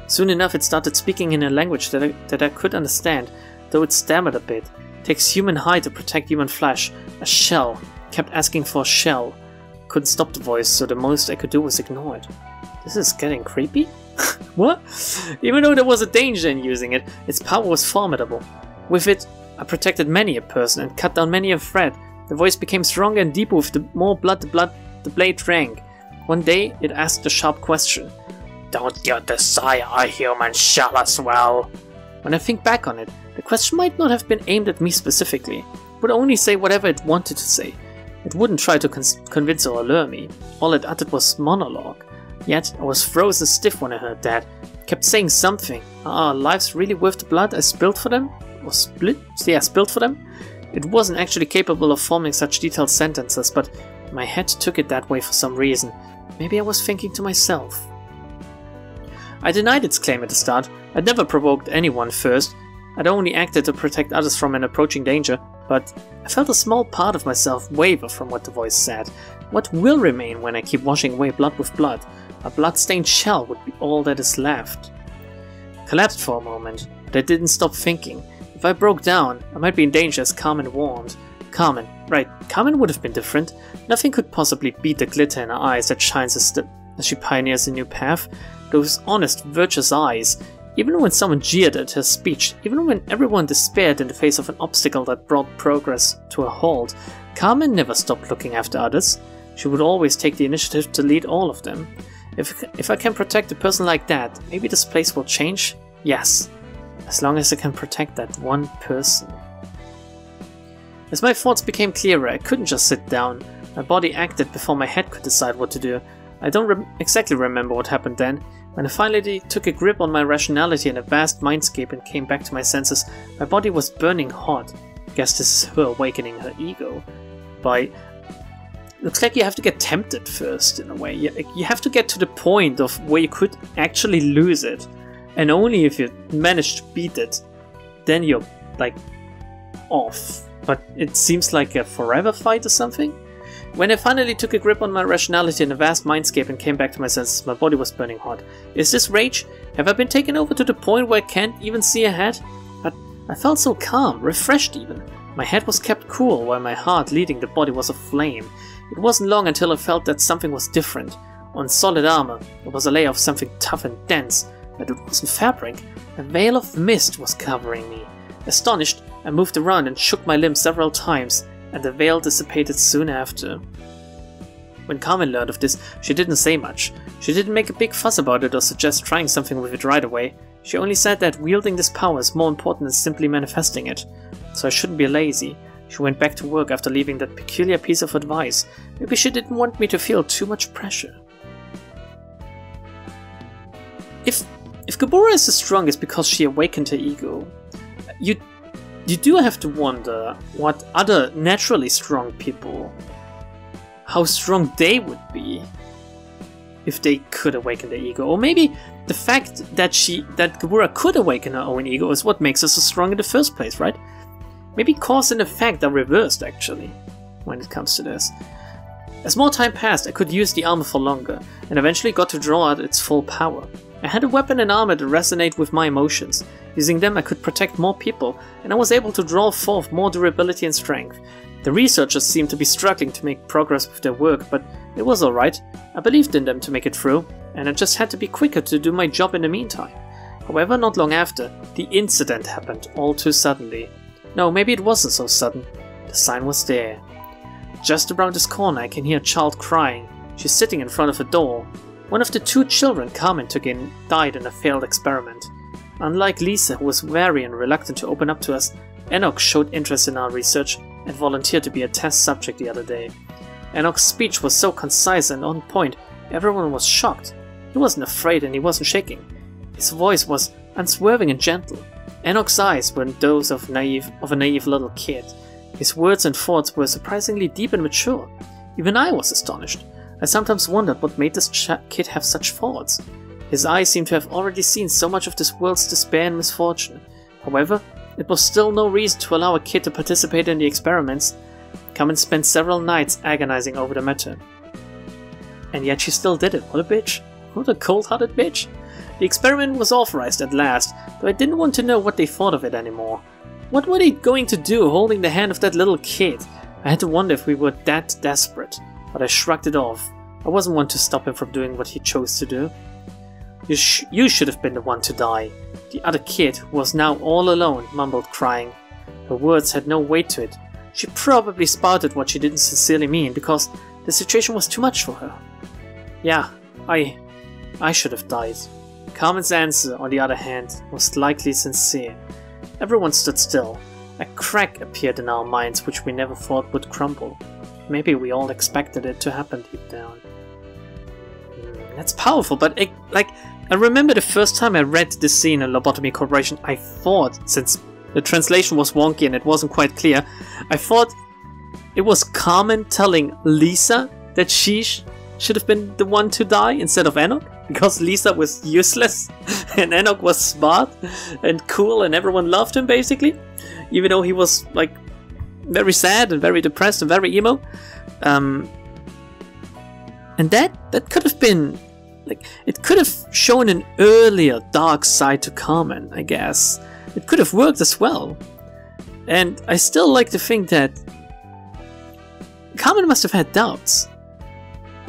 Soon enough it started speaking in a language that I could understand, though it stammered a bit. It takes human hide to protect human flesh. A shell. Kept asking for a shell. Couldn't stop the voice, so the most I could do was ignore it. This is getting creepy? What? Even though there was a danger in using it, its power was formidable. With it, I protected many a person and cut down many a thread. The voice became stronger and deeper with the more blood the blade drank. One day, it asked a sharp question. Don't you desire a human shell as well? When I think back on it, the question might not have been aimed at me specifically. It would only say whatever it wanted to say. It wouldn't try to convince or allure me. All it uttered was monologue. Yet, I was frozen stiff when I heard that. It kept saying something. Are our lives really worth the blood I spilled for them? Or spilled for them? It wasn't actually capable of forming such detailed sentences, but my head took it that way for some reason. Maybe I was thinking to myself. I denied its claim at the start. I'd never provoked anyone first. I'd only acted to protect others from an approaching danger, but I felt a small part of myself waver from what the voice said. What will remain when I keep washing away blood with blood? A blood-stained shell would be all that is left. I collapsed for a moment, but I didn't stop thinking. If I broke down, I might be in danger as Carmen warned. Carmen, right, Carmen would have been different. Nothing could possibly beat the glitter in her eyes that shines as she pioneers a new path. Those honest, virtuous eyes. Even when someone jeered at her speech, even when everyone despaired in the face of an obstacle that brought progress to a halt, Carmen never stopped looking after others. She would always take the initiative to lead all of them. If I can protect a person like that, maybe this place will change? Yes, as long as I can protect that one person. As my thoughts became clearer, I couldn't just sit down. My body acted before my head could decide what to do. I don't exactly remember what happened then. When I finally took a grip on my rationality in a vast mindscape and came back to my senses, my body was burning hot. I guess this is her awakening her ego. Looks like you have to get tempted first, in a way. You have to get to the point of where you could actually lose it. And only if you manage to beat it, then you're, like, off. But it seems like a forever fight or something? When I finally took a grip on my rationality in a vast mindscape and came back to my senses, my body was burning hot. Is this rage? Have I been taken over to the point where I can't even see ahead? But I felt so calm, refreshed even. My head was kept cool while my heart leading the body was aflame. It wasn't long until I felt that something was different. On solid armor, there was a layer of something tough and dense, but it wasn't fabric. A veil of mist was covering me. Astonished, I moved around and shook my limbs several times, and the veil dissipated soon after. When Carmen learned of this, she didn't say much. She didn't make a big fuss about it or suggest trying something with it right away. She only said that wielding this power is more important than simply manifesting it. So I shouldn't be lazy. She went back to work after leaving that peculiar piece of advice. Maybe she didn't want me to feel too much pressure. If Gabora is the strongest because she awakened her ego, you do have to wonder what other naturally strong people, how strong they would be if they could awaken their ego. Or maybe the fact that Gabora could awaken her own ego is what makes her so strong in the first place, right? Maybe cause and effect are reversed, actually, when it comes to this. As more time passed, I could use the armor for longer, and eventually got to draw out its full power. I had a weapon and armor that resonate with my emotions. Using them I could protect more people, and I was able to draw forth more durability and strength. The researchers seemed to be struggling to make progress with their work, but it was alright. I believed in them to make it through, and I just had to be quicker to do my job in the meantime. However, not long after, the incident happened all too suddenly. No, maybe it wasn't so sudden. The sign was there. Just around this corner I can hear a child crying. She's sitting in front of a door. One of the 2 children Carmen took in died in a failed experiment. Unlike Lisa, who was wary and reluctant to open up to us, Enoch showed interest in our research and volunteered to be a test subject the other day. Enoch's speech was so concise and on point, everyone was shocked. He wasn't afraid and he wasn't shaking. His voice was unswerving and gentle. Enoch's eyes were those of a naive little kid. His words and thoughts were surprisingly deep and mature. Even I was astonished. I sometimes wondered what made this kid have such thoughts. His eyes seemed to have already seen so much of this world's despair and misfortune. However, it was still no reason to allow a kid to participate in the experiments. Carmen spent several nights agonizing over the matter. And yet she still did it. What a bitch. What a cold-hearted bitch. The experiment was authorized at last, though I didn't want to know what they thought of it anymore. What were they going to do holding the hand of that little kid? I had to wonder if we were that desperate, but I shrugged it off. I wasn't one to stop him from doing what he chose to do. You should have been the one to die. The other kid, who was now all alone, mumbled, crying. Her words had no weight to it. She probably spouted what she didn't sincerely mean, because the situation was too much for her. Yeah, I should have died. Carmen's answer, on the other hand, was likely sincere. Everyone stood still. A crack appeared in our minds which we never thought would crumble. Maybe we all expected it to happen deep down. That's powerful, but I remember the first time I read this scene in Lobotomy Corporation, I thought, since the translation was wonky and it wasn't quite clear, I thought it was Carmen telling Lisa that she should have been the one to die instead of Enoch, because Lisa was useless and Enoch was smart and cool and everyone loved him basically, even though he was like very sad and very depressed and very emo. And that could have been like, it could have shown an earlier dark side to Carmen, I guess. It could have worked as well. And I still like to think that Carmen must have had doubts.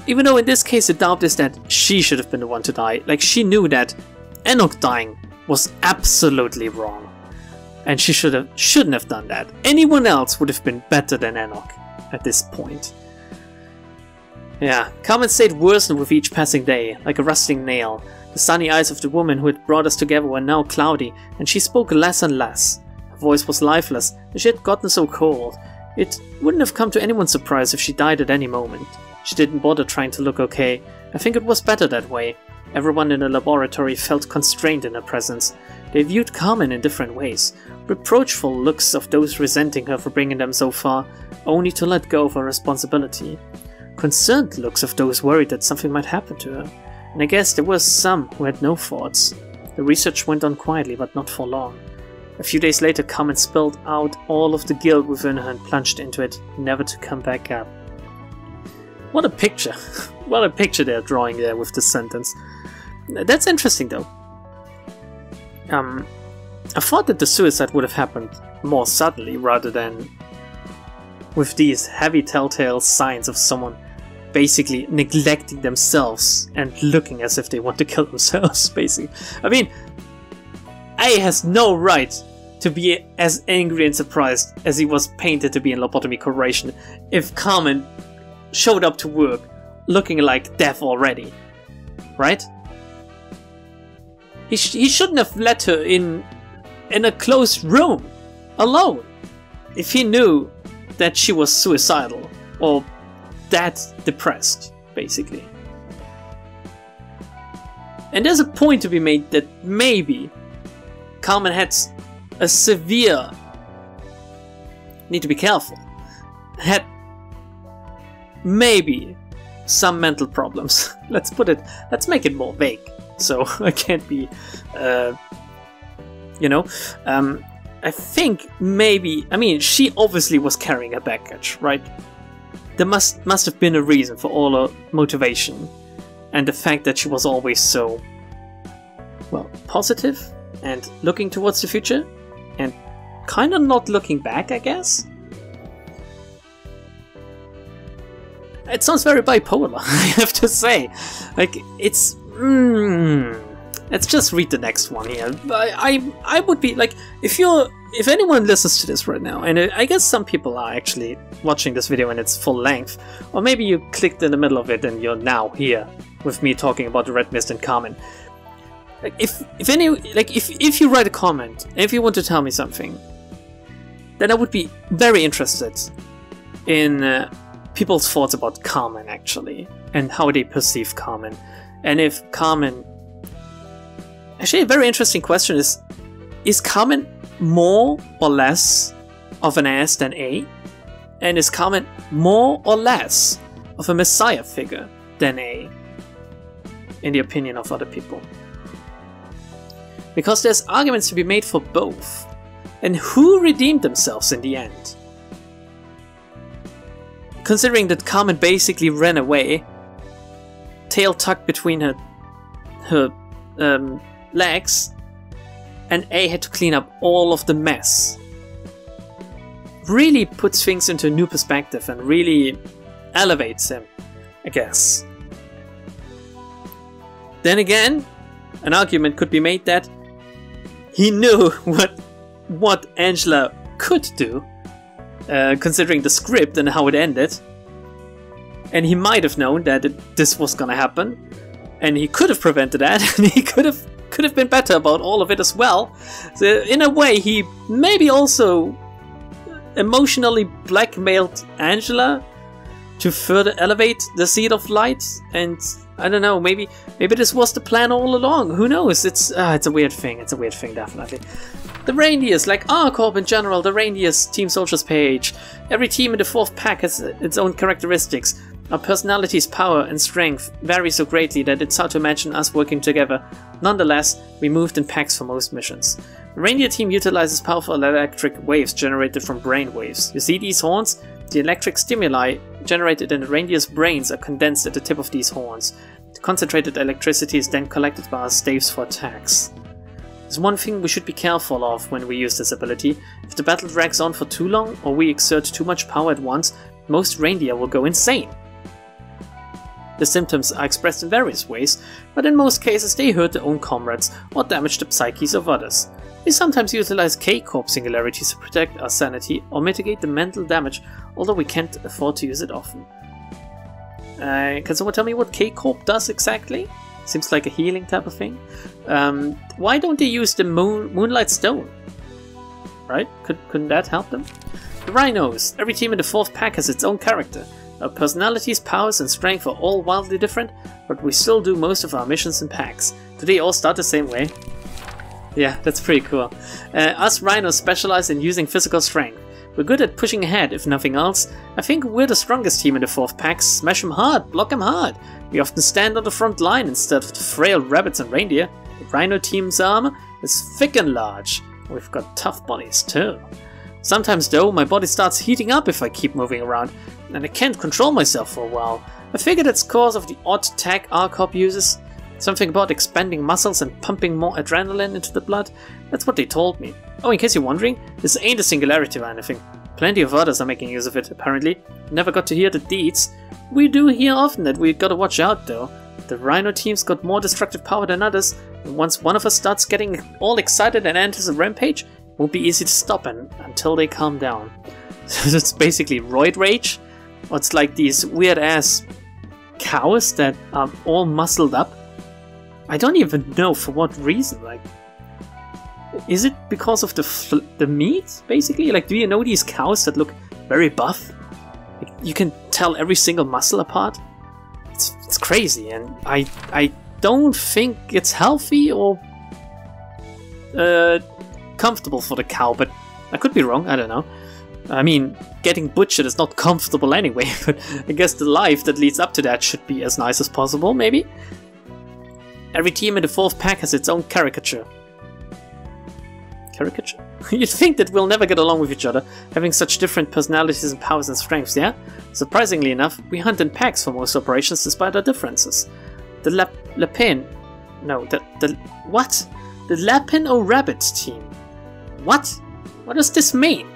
Even though in this case the doubt is that she should have been the one to die. Like, she knew that Enoch dying was absolutely wrong. And she shouldn't have done that. Anyone else would have been better than Enoch at this point. Yeah, Carmen's state worsened with each passing day, like a rusting nail. The sunny eyes of the woman who had brought us together were now cloudy, and she spoke less and less. Her voice was lifeless, and she had gotten so cold. It wouldn't have come to anyone's surprise if she died at any moment. She didn't bother trying to look okay. I think it was better that way. Everyone in the laboratory felt constrained in her presence. They viewed Carmen in different ways. Reproachful looks of those resenting her for bringing them so far, only to let go of her responsibility. Concerned looks of those worried that something might happen to her. And I guess there were some who had no thoughts. The research went on quietly, but not for long. A few days later, Carmen spilled out all of the guilt within her and plunged into it, never to come back up. What a picture! What a picture they're drawing there with this sentence. That's interesting though. I thought that the suicide would have happened more suddenly rather than with these heavy telltale signs of someone basically neglecting themselves and looking as if they want to kill themselves, basically. I mean, A has no right to be as angry and surprised as he was painted to be in Lobotomy Corporation if Carmen showed up to work looking like death already, right? He shouldn't have let her in a closed room, alone, if he knew that she was suicidal or that depressed, basically. And there's a point to be made that maybe Carmen had a severe, need to be careful, had maybe some mental problems. Let's make it more vague, so I can't be, I think maybe, I mean, she obviously was carrying a baggage, right? There must have been a reason for all her motivation, and the fact that she was always so, well, positive and looking towards the future, and kind of not looking back, I guess? It sounds very bipolar, I have to say. Like, it's... Let's just read the next one here. I would be, like, if anyone listens to this right now, and I guess some people are actually watching this video in its full length, or maybe you clicked in the middle of it and you're now here with me talking about the Red Mist and Carmen. Like, if you write a comment, if you want to tell me something, then I would be very interested in people's thoughts about Carmen, actually, and how they perceive Carmen. And if Carmen... Actually, a very interesting question is Carmen more or less of an ass than A? And is Carmen more or less of a messiah figure than A? In the opinion of other people. Because there's arguments to be made for both. And who redeemed themselves in the end? Considering that Carmen basically ran away, tail tucked between her legs, and A had to clean up all of the mess. Really puts things into a new perspective and really elevates him, I guess. Then again, an argument could be made that he knew what Angela could do, considering the script and how it ended, and he might have known that this was gonna happen, and he could have prevented that, and he could have been better about all of it as well. So in a way, he maybe also emotionally blackmailed Angela to further elevate the Seed of Light, and I don't know, maybe this was the plan all along. Who knows? It's a weird thing. It's a weird thing, definitely. The reindeers, like R-Corp in general, the reindeers Team Soldiers page. Every team in the 4th pack has its own characteristics. Our personalities, power, and strength vary so greatly that it's hard to imagine us working together. Nonetheless, we moved in packs for most missions. The reindeer team utilizes powerful electric waves generated from brain waves. You see these horns? The electric stimuli generated in the reindeer's brains are condensed at the tip of these horns. The concentrated electricity is then collected by our staves for attacks. There's one thing we should be careful of when we use this ability. If the battle drags on for too long, or we exert too much power at once, most reindeer will go insane. The symptoms are expressed in various ways, but in most cases they hurt their own comrades or damage the psyches of others. We sometimes utilize K-Corp singularities to protect our sanity or mitigate the mental damage, although we can't afford to use it often. Can someone tell me what K-Corp does exactly? Seems like a healing type of thing. Why don't they use the Moonlight Stone? Right? Couldn't that help them? The Rhinos. Every team in the 4th pack has its own character. Our personalities, powers and strength are all wildly different, but we still do most of our missions in packs. Do they all start the same way? Yeah, that's pretty cool. Us Rhinos specialize in using physical strength. We're good at pushing ahead, if nothing else. I think we're the strongest team in the 4th pack. Smash them hard, block them hard. We often stand on the front line instead of the frail rabbits and reindeer. The Rhino team's armor is thick and large. We've got tough bodies too. Sometimes though, my body starts heating up if I keep moving around, and I can't control myself for a while. I figured it's cause of the odd tech R-Corp uses. Something about expanding muscles and pumping more adrenaline into the blood. That's what they told me. Oh, in case you're wondering, this ain't a singularity or anything. Plenty of others are making use of it, apparently. Never got to hear the deeds. We do hear often that we gotta watch out though. The Rhino team's got more destructive power than others, and once one of us starts getting all excited and enters a rampage, it won't be easy to stop until they calm down. So it's basically roid rage? Or it's like these weird ass cows that are all muscled up. I don't even know for what reason, like... Is it because of the meat, basically? Like, do you know these cows that look very buff? Like, you can tell every single muscle apart? It's crazy, and I don't think it's healthy or comfortable for the cow, but I could be wrong, I don't know. I mean, getting butchered is not comfortable anyway, but I guess the life that leads up to that should be as nice as possible, maybe? Every team in the 4th pack has its own caricature. Caricature? You'd think that we'll never get along with each other, having such different personalities and powers and strengths, yeah? Surprisingly enough, we hunt in packs for most operations despite our differences. The what? The Lapin O Rabbit team. What? What does this mean?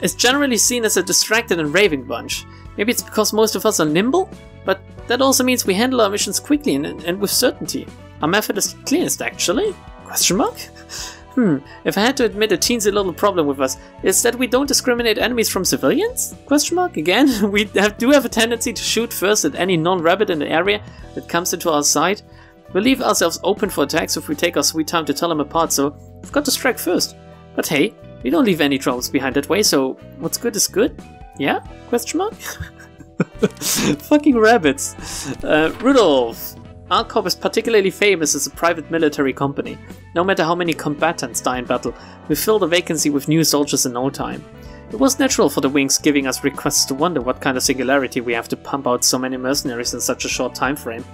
It's generally seen as a distracted and raving bunch. Maybe it's because most of us are nimble, but that also means we handle our missions quickly and with certainty. Our method is cleanest, actually? Question mark? If I had to admit a teensy little problem with us, it's that we don't discriminate enemies from civilians? Question mark? Again, we do have a tendency to shoot first at any non-rabbit in the area that comes into our sight. We leave ourselves open for attacks if we take our sweet time to tell them apart, so we've got to strike first. But hey, we don't leave any troubles behind that way, so what's good is good? Yeah? Question mark? Fucking rabbits. Rudolph. R-Corp is particularly famous as a private military company. No matter how many combatants die in battle, we fill the vacancy with new soldiers in no time. It was natural for the Wings giving us requests to wonder what kind of singularity we have to pump out so many mercenaries in such a short time frame.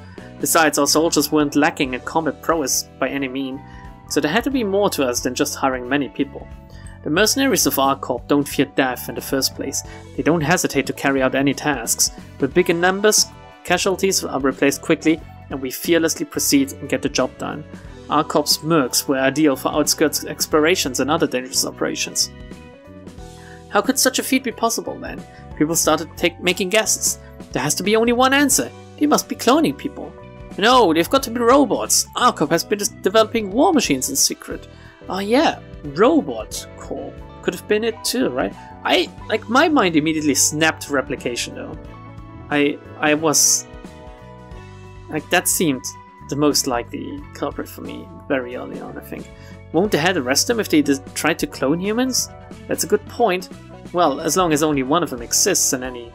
Besides, our soldiers weren't lacking in combat prowess by any mean, so there had to be more to us than just hiring many people. The mercenaries of R-Corp don't fear death in the first place. They don't hesitate to carry out any tasks. With big in numbers, casualties are replaced quickly, and we fearlessly proceed and get the job done. R-Corp's mercs were ideal for outskirts explorations and other dangerous operations. How could such a feat be possible then? People started making guesses. There has to be only one answer. They must be cloning people. No, they've got to be robots. R-Corp has been developing war machines in secret. Oh yeah, Robot Corp. Could have been it too, right? My mind immediately snapped to replication though. I was... Like, that seemed the most likely culprit for me very early on, I think. Won't the head arrest them if they tried to clone humans? That's a good point. Well, as long as only one of them exists in any,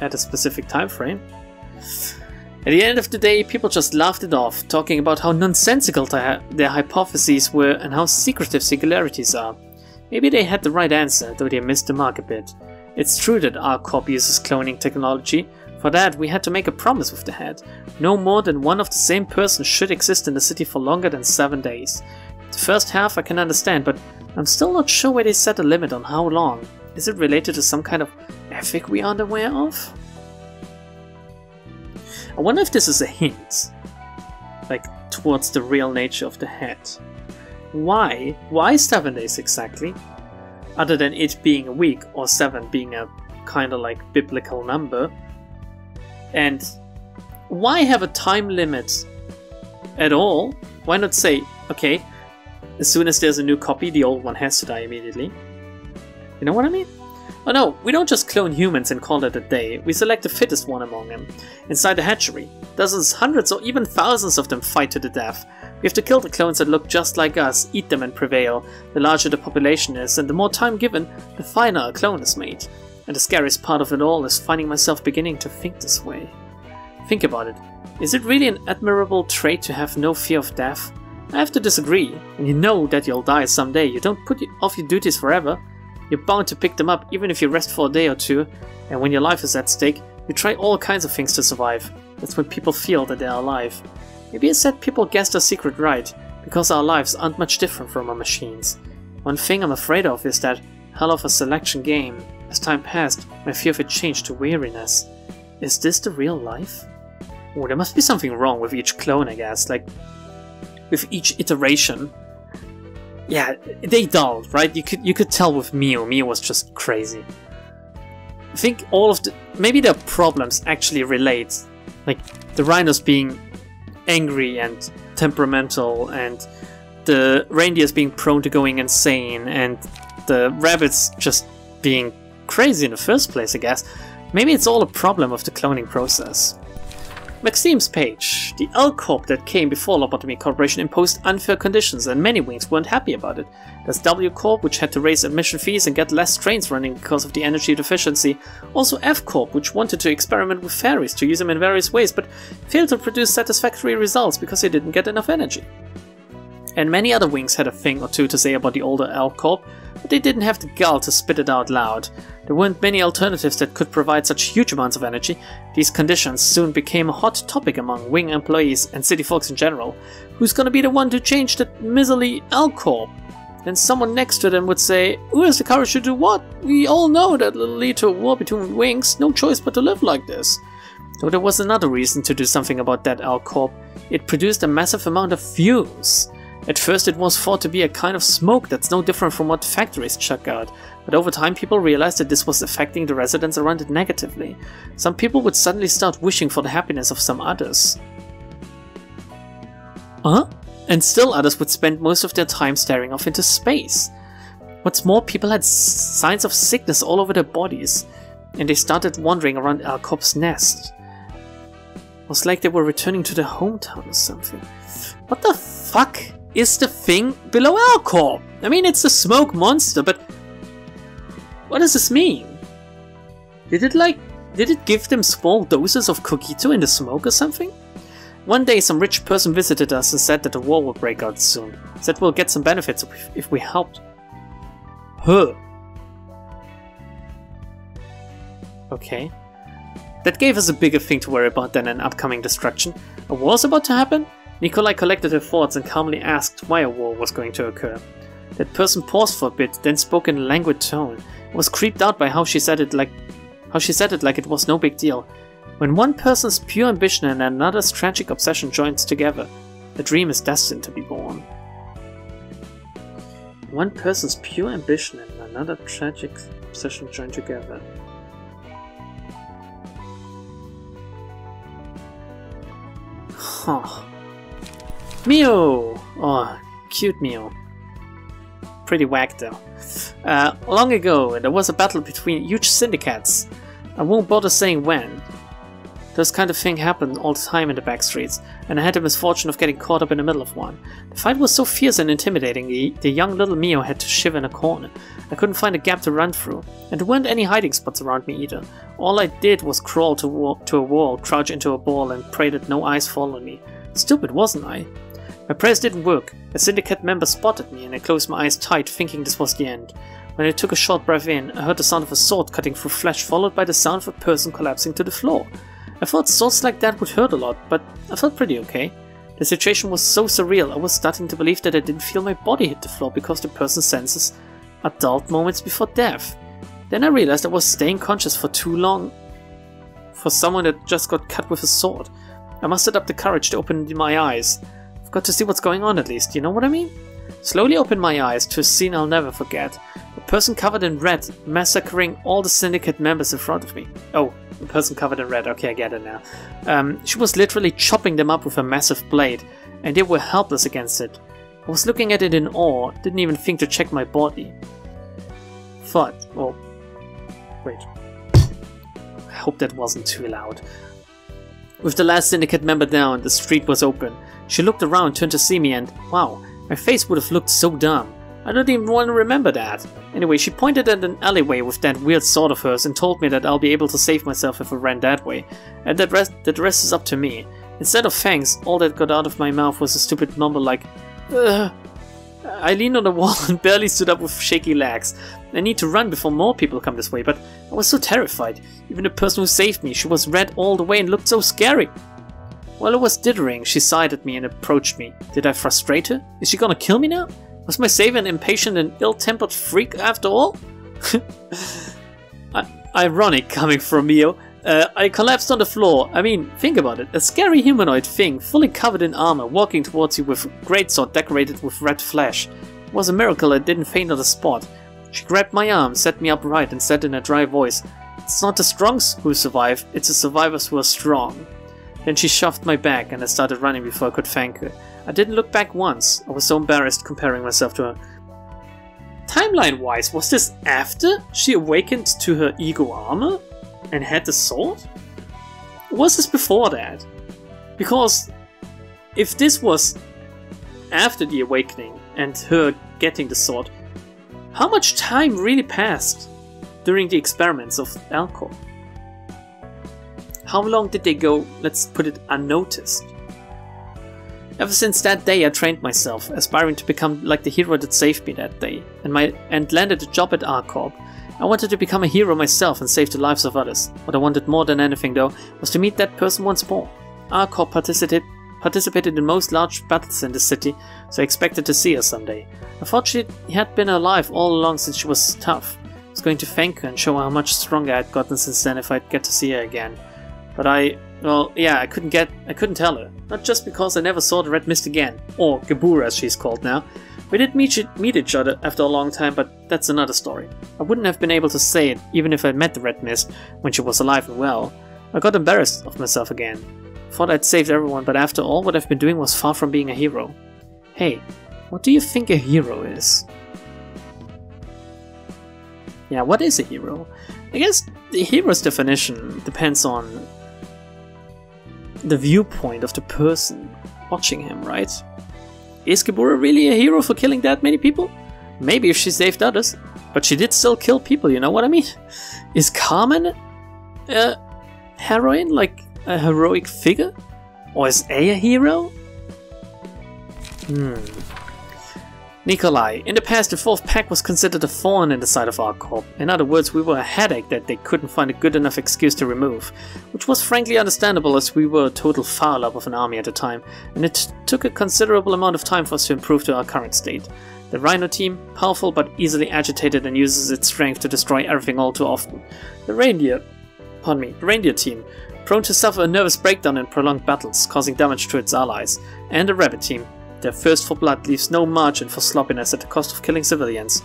at a specific time frame. At the end of the day, people just laughed it off, talking about how nonsensical their hypotheses were and how secretive singularities are. Maybe they had the right answer, though they missed the mark a bit. It's true that R-Corp uses cloning technology. For that, we had to make a promise with the head. No more than one of the same person should exist in the city for longer than 7 days. The first half I can understand, but I'm still not sure where they set a limit on how long. Is it related to some kind of ethic we aren't aware of? I wonder if this is a hint, towards the real nature of the head. Why? Why 7 days exactly? Other than it being a week, or 7 being a kind of biblical number. And why have a time limit at all? Why not say, okay, as soon as there's a new copy, the old one has to die immediately? You know what I mean? Oh no, we don't just clone humans and call it a day. We select the fittest one among them. Inside the hatchery, dozens, hundreds, or even thousands of them fight to the death. We have to kill the clones that look just like us, eat them and prevail. The larger the population is, and the more time given, the finer a clone is made. And the scariest part of it all is finding myself beginning to think this way. Think about it. Is it really an admirable trait to have no fear of death? I have to disagree. When you know that you'll die someday, you don't put off your duties forever. You're bound to pick them up even if you rest for a day or two, and when your life is at stake, you try all kinds of things to survive. That's when people feel that they are alive. Maybe I said people guessed our secret right, because our lives aren't much different from our machines. One thing I'm afraid of is that hell of a selection game. As time passed, my fear of it changed to weariness. Is this the real life? Oh, there must be something wrong with each clone, I guess, like with each iteration. Yeah, they dulled, right? You could tell with Mio. Mio was just crazy. I think all of the... maybe their problems actually relate. Like, the rhinos being angry and temperamental, and the reindeers being prone to going insane, and the rabbits just being crazy in the first place, I guess. Maybe it's all a problem of the cloning process. Maxime's page. The L Corp that came before Lobotomy Corporation imposed unfair conditions, and many wings weren't happy about it. There's W Corp, which had to raise admission fees and get less trains running because of the energy deficiency. Also F Corp, which wanted to experiment with fairies to use them in various ways, but failed to produce satisfactory results because they didn't get enough energy. And many other wings had a thing or two to say about the older L Corp, but they didn't have the gall to spit it out loud. There weren't many alternatives that could provide such huge amounts of energy. These conditions soon became a hot topic among wing employees and city folks in general. Who's gonna be the one to change that miserly L Corp? Then someone next to them would say, who has the courage to do what? We all know that it'll lead to a war between wings, no choice but to live like this. Though there was another reason to do something about that L Corp. It produced a massive amount of fumes. At first it was thought to be a kind of smoke that's no different from what factories chuck out, but over time people realized that this was affecting the residents around it negatively. Some people would suddenly start wishing for the happiness of some others. And still others would spend most of their time staring off into space. What's more, people had signs of sickness all over their bodies, and they started wandering around L Corp's nest. It was like they were returning to their hometown or something. What the fuck is the thing below L Corp? I mean, it's a smoke monster, but what does this mean? Did it give them small doses of Cogito in the smoke or something? One day some rich person visited us and said that a war will break out soon. Said we'll get some benefits if we helped. Huh. Okay. That gave us a bigger thing to worry about than an upcoming destruction. A war's about to happen? Nikolai collected her thoughts and calmly asked why a war was going to occur. That person paused for a bit, then spoke in a languid tone. I was creeped out by how she said it like it was no big deal. When one person's pure ambition and another's tragic obsession joins together, a dream is destined to be born. One person's pure ambition and another tragic obsession join together. Huh. Mio! Oh, cute Mio. Pretty whack though. Long ago, there was a battle between huge syndicates. I won't bother saying when. This kind of thing happened all the time in the backstreets, and I had the misfortune of getting caught up in the middle of one. The fight was so fierce and intimidating, the young little Mio had to shiver in a corner. I couldn't find a gap to run through, and there weren't any hiding spots around me either. All I did was crawl to a wall, crouch into a ball, and pray that no eyes fall on me. Stupid, wasn't I? My prayers didn't work. A syndicate member spotted me, and I closed my eyes tight, thinking this was the end. When I took a short breath in, I heard the sound of a sword cutting through flesh, followed by the sound of a person collapsing to the floor. I thought swords like that would hurt a lot, but I felt pretty okay. The situation was so surreal, I was starting to believe that I didn't feel my body hit the floor because the person's senses are dulled moments before death. Then I realized I was staying conscious for too long for someone that just got cut with a sword. I mustered up the courage to open my eyes. I've got to see what's going on at least, you know what I mean? Slowly opened my eyes to a scene I'll never forget. A person covered in red, massacring all the syndicate members in front of me. Oh, a person covered in red, okay, I get it now. She was literally chopping them up with a massive blade, and they were helpless against it. I was looking at it in awe, didn't even think to check my body. Thought, well, wait. I hope that wasn't too loud. With the last syndicate member down, the street was open. She looked around, turned to see me, and wow, my face would have looked so dumb. I don't even want to remember that. Anyway, she pointed at an alleyway with that weird sword of hers and told me that I'll be able to save myself if I ran that way, and that the rest is up to me. Instead of thanks, all that got out of my mouth was a stupid mumble like, ugh. I leaned on the wall and barely stood up with shaky legs. I need to run before more people come this way, but I was so terrified. Even the person who saved me, she was red all the way and looked so scary. While I was dithering, she sighed at me and approached me. Did I frustrate her? Is she gonna kill me now? Was my savior an impatient and ill-tempered freak after all? Ironic coming from Mio. I collapsed on the floor. I mean, think about it. A scary humanoid thing, fully covered in armor, walking towards you with a greatsword decorated with red flesh. It was a miracle I didn't faint on the spot. She grabbed my arm, set me upright, and said in a dry voice, "It's not the strong who survive, it's the survivors who are strong." Then she shoved my back and I started running before I could thank her. I didn't look back once. I was so embarrassed comparing myself to her. Timeline-wise, was this after she awakened to her ego armor and had the sword? Or was this before that? Because if this was after the awakening and her getting the sword, how much time really passed during the experiments of Alcor? How long did they go, let's put it, unnoticed? Ever since that day I trained myself, aspiring to become like the hero that saved me that day, and landed a job at Arcorp. I wanted to become a hero myself and save the lives of others. What I wanted more than anything though, was to meet that person once more. Arcorp participated in most large battles in the city, so I expected to see her someday. I thought she had been alive all along since she was tough. I was going to thank her and show her how much stronger I had gotten since then if I'd get to see her again. But I couldn't tell her. Not just because I never saw the Red Mist again, or Gebura as she's called now. We did meet each other after a long time, but that's another story. I wouldn't have been able to say it, even if I met the Red Mist when she was alive and well. I got embarrassed of myself again. Thought I'd saved everyone, but after all, what I've been doing was far from being a hero. Hey, what do you think a hero is? Yeah, what is a hero? I guess the hero's definition depends on the viewpoint of the person watching him, right? Is Gebura really a hero for killing that many people? Maybe if she saved others, but she did still kill people, you know what I mean? Is Carmen a heroine, like a heroic figure? Or is A hero? Nikolai. In the past, the Fourth Pack was considered a thorn in the side of Arcorp. In other words, we were a headache that they couldn't find a good enough excuse to remove. Which was frankly understandable as we were a total foul-up of an army at the time, and it took a considerable amount of time for us to improve to our current state. The Rhino team, powerful but easily agitated and uses its strength to destroy everything all too often. The Reindeer team, prone to suffer a nervous breakdown in prolonged battles, causing damage to its allies. And the Rabbit team. Their thirst for blood leaves no margin for sloppiness at the cost of killing civilians.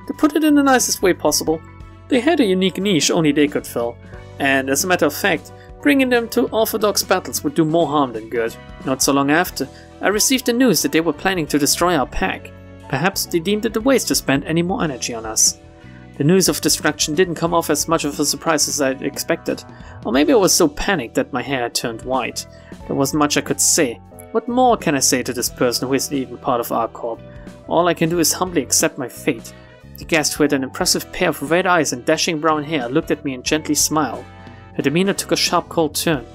To put it in the nicest way possible, they had a unique niche only they could fill, and as a matter of fact, bringing them to orthodox battles would do more harm than good. Not so long after, I received the news that they were planning to destroy our pack. Perhaps they deemed it a waste to spend any more energy on us. The news of destruction didn't come off as much of a surprise as I'd expected, or maybe I was so panicked that my hair turned white. There wasn't much I could say. What more can I say to this person who isn't even part of Arcorp? All I can do is humbly accept my fate. The guest, who had an impressive pair of red eyes and dashing brown hair, looked at me and gently smiled. Her demeanor took a sharp, cold turn.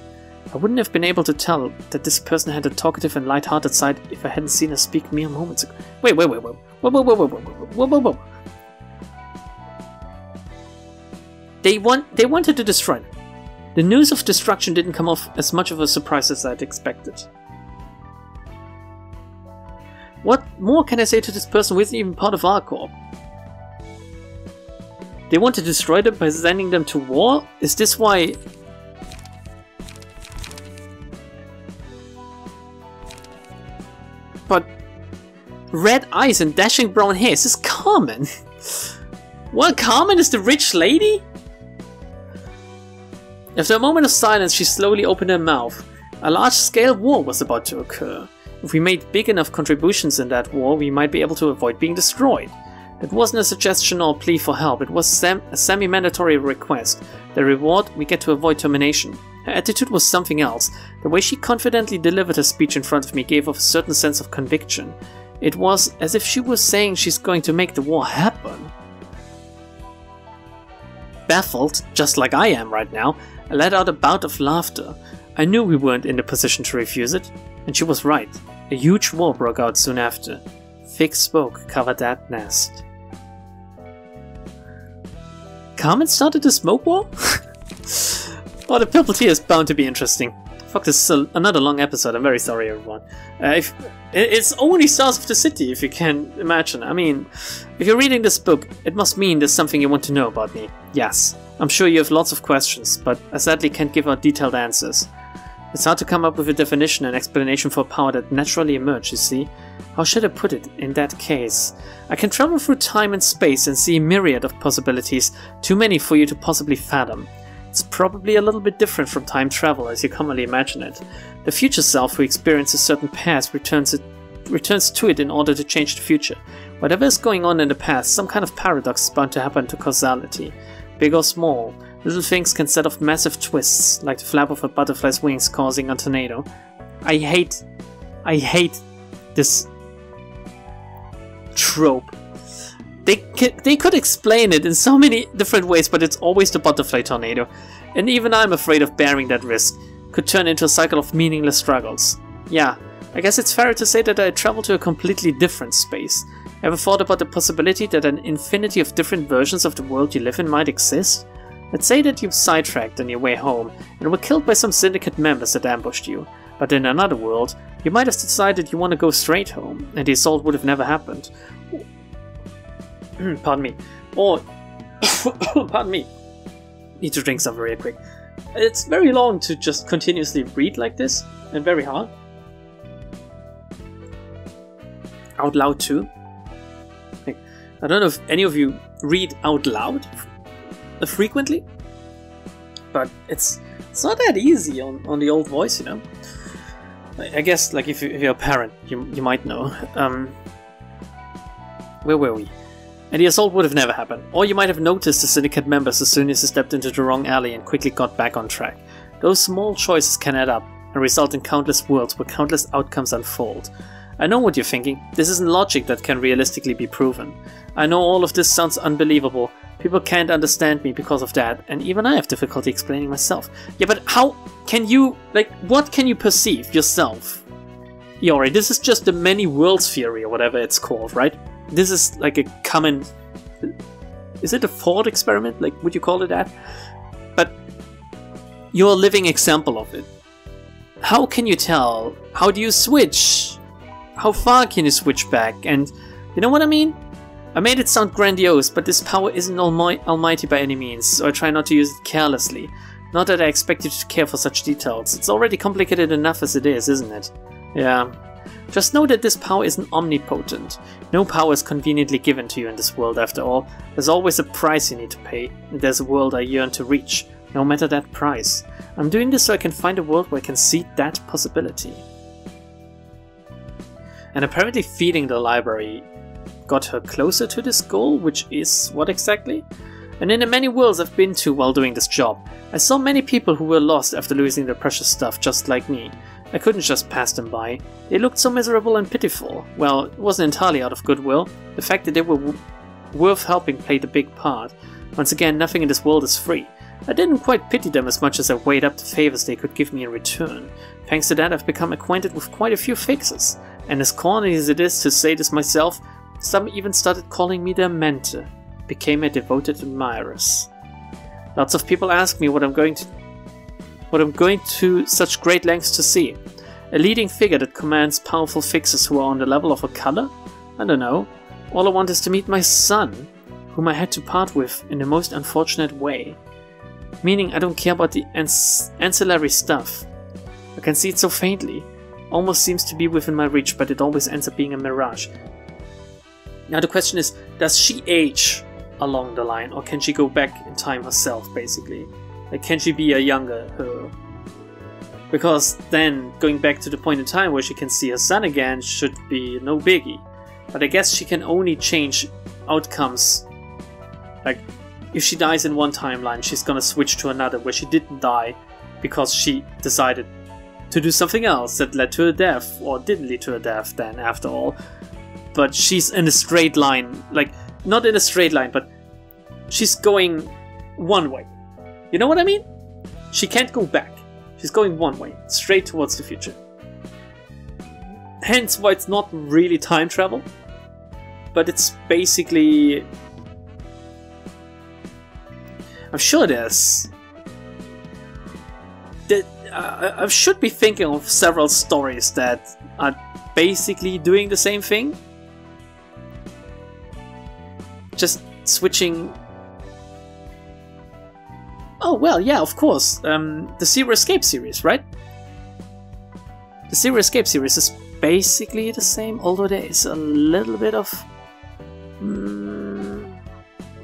I wouldn't have been able to tell that this person had a talkative and light-hearted side if I hadn't seen her speak mere moments ago. Wait. Whoa. They wanted to destroy them. The news of destruction didn't come off as much of a surprise as I'd expected. What more can I say to this person who isn't even part of Arcorp? They want to destroy them by sending them to war? Is this why... But... red eyes and dashing brown hair, is this common? What, Carmen is the rich lady? After a moment of silence, she slowly opened her mouth. A large-scale war was about to occur. If we made big enough contributions in that war, we might be able to avoid being destroyed. It wasn't a suggestion or a plea for help, it was a semi-mandatory request. The reward, we get to avoid termination. Her attitude was something else. The way she confidently delivered her speech in front of me gave off a certain sense of conviction. It was as if she was saying she's going to make the war happen. Baffled, just like I am right now, I let out a bout of laughter. I knew we weren't in the position to refuse it, and she was right. A huge war broke out soon after. Thick smoke covered that nest. Carmen started the smoke war? Oh, the purple tea is bound to be interesting. Fuck, this is another long episode. I'm very sorry, everyone. It's only Stars of the City, if you can imagine. I mean, if you're reading this book, it must mean there's something you want to know about me. Yes, I'm sure you have lots of questions, but I sadly can't give out detailed answers. It's hard to come up with a definition and explanation for power that naturally emerged, you see. How should I put it in that case? I can travel through time and space and see a myriad of possibilities, too many for you to possibly fathom. It's probably a little bit different from time travel as you commonly imagine it. The future self who experiences a certain past returns to it in order to change the future. Whatever is going on in the past, some kind of paradox is bound to happen to causality. Big or small, little things can set off massive twists, like the flap of a butterfly's wings causing a tornado. I hate this trope. They could explain it in so many different ways, but it's always the butterfly tornado. And even I'm afraid of bearing that risk. Could turn into a cycle of meaningless struggles. Yeah, I guess it's fair to say that I travel to a completely different space. Ever thought about the possibility that an infinity of different versions of the world you live in might exist? Let's say that you've sidetracked on your way home and were killed by some syndicate members that ambushed you. But in another world, you might have decided you want to go straight home, and the assault would have never happened. Pardon me. Or, pardon me. Need to drink some very quick. It's very long to just continuously read like this, and very hard. Out loud too. I don't know if any of you read out loud frequently, but it's not that easy on the old voice, you know. I guess, like, if you're a parent, you might know. Where were we? And the assault would have never happened. Or you might have noticed the syndicate members as soon as you stepped into the wrong alley and quickly got back on track. Those small choices can add up and result in countless worlds where countless outcomes unfold. I know what you're thinking. This isn't logic that can realistically be proven. I know all of this sounds unbelievable. People can't understand me because of that, and even I have difficulty explaining myself. Yeah, but how can you, like, what can you perceive yourself? Iori, this is just the many worlds theory or whatever it's called, right? This is like a common... Is it a thought experiment? Like, would you call it that? But you're a living example of it. How can you tell? How do you switch? How far can you switch back? And you know what I mean? I made it sound grandiose, but this power isn't almighty by any means, so I try not to use it carelessly. Not that I expect you to care for such details. It's already complicated enough as it is, isn't it? Yeah. Just know that this power isn't omnipotent. No power is conveniently given to you in this world after all. There's always a price you need to pay, and there's a world I yearn to reach, no matter that price. I'm doing this so I can find a world where I can see that possibility. And apparently feeding the library got her closer to this goal, which is what exactly? And in the many worlds I've been to while doing this job, I saw many people who were lost after losing their precious stuff just like me. I couldn't just pass them by. They looked so miserable and pitiful. Well, it wasn't entirely out of goodwill. The fact that they were worth helping played a big part. Once again, nothing in this world is free. I didn't quite pity them as much as I weighed up the favors they could give me in return. Thanks to that, I've become acquainted with quite a few fixers. And as corny as it is to say this myself, some even started calling me their mentor. Became a devoted admirers. Lots of people ask me what I'm going to such great lengths to see. A leading figure that commands powerful fixers who are on the level of a color? I don't know. All I want is to meet my son, whom I had to part with in the most unfortunate way. Meaning I don't care about the ancillary stuff. I can see it so faintly. Almost seems to be within my reach, but it always ends up being a mirage. Now the question is, does she age along the line, or can she go back in time herself, basically? Like, can she be a younger her? Because then, going back to the point in time where she can see her son again should be no biggie. But I guess she can only change outcomes. Like, if she dies in one timeline, she's gonna switch to another where she didn't die because she decided to do something else that led to her death, or didn't lead to her death then, after all. But she's in a straight line, like, not in a straight line, but she's going one way. You know what I mean? She can't go back. She's going one way, straight towards the future. Hence why it's not really time travel, but it's basically... I'm sure there's... I should be thinking of several stories that are basically doing the same thing. Just switching... Oh, well, yeah, of course. The Zero Escape series, right? The Zero Escape series is basically the same, although there is a little bit of...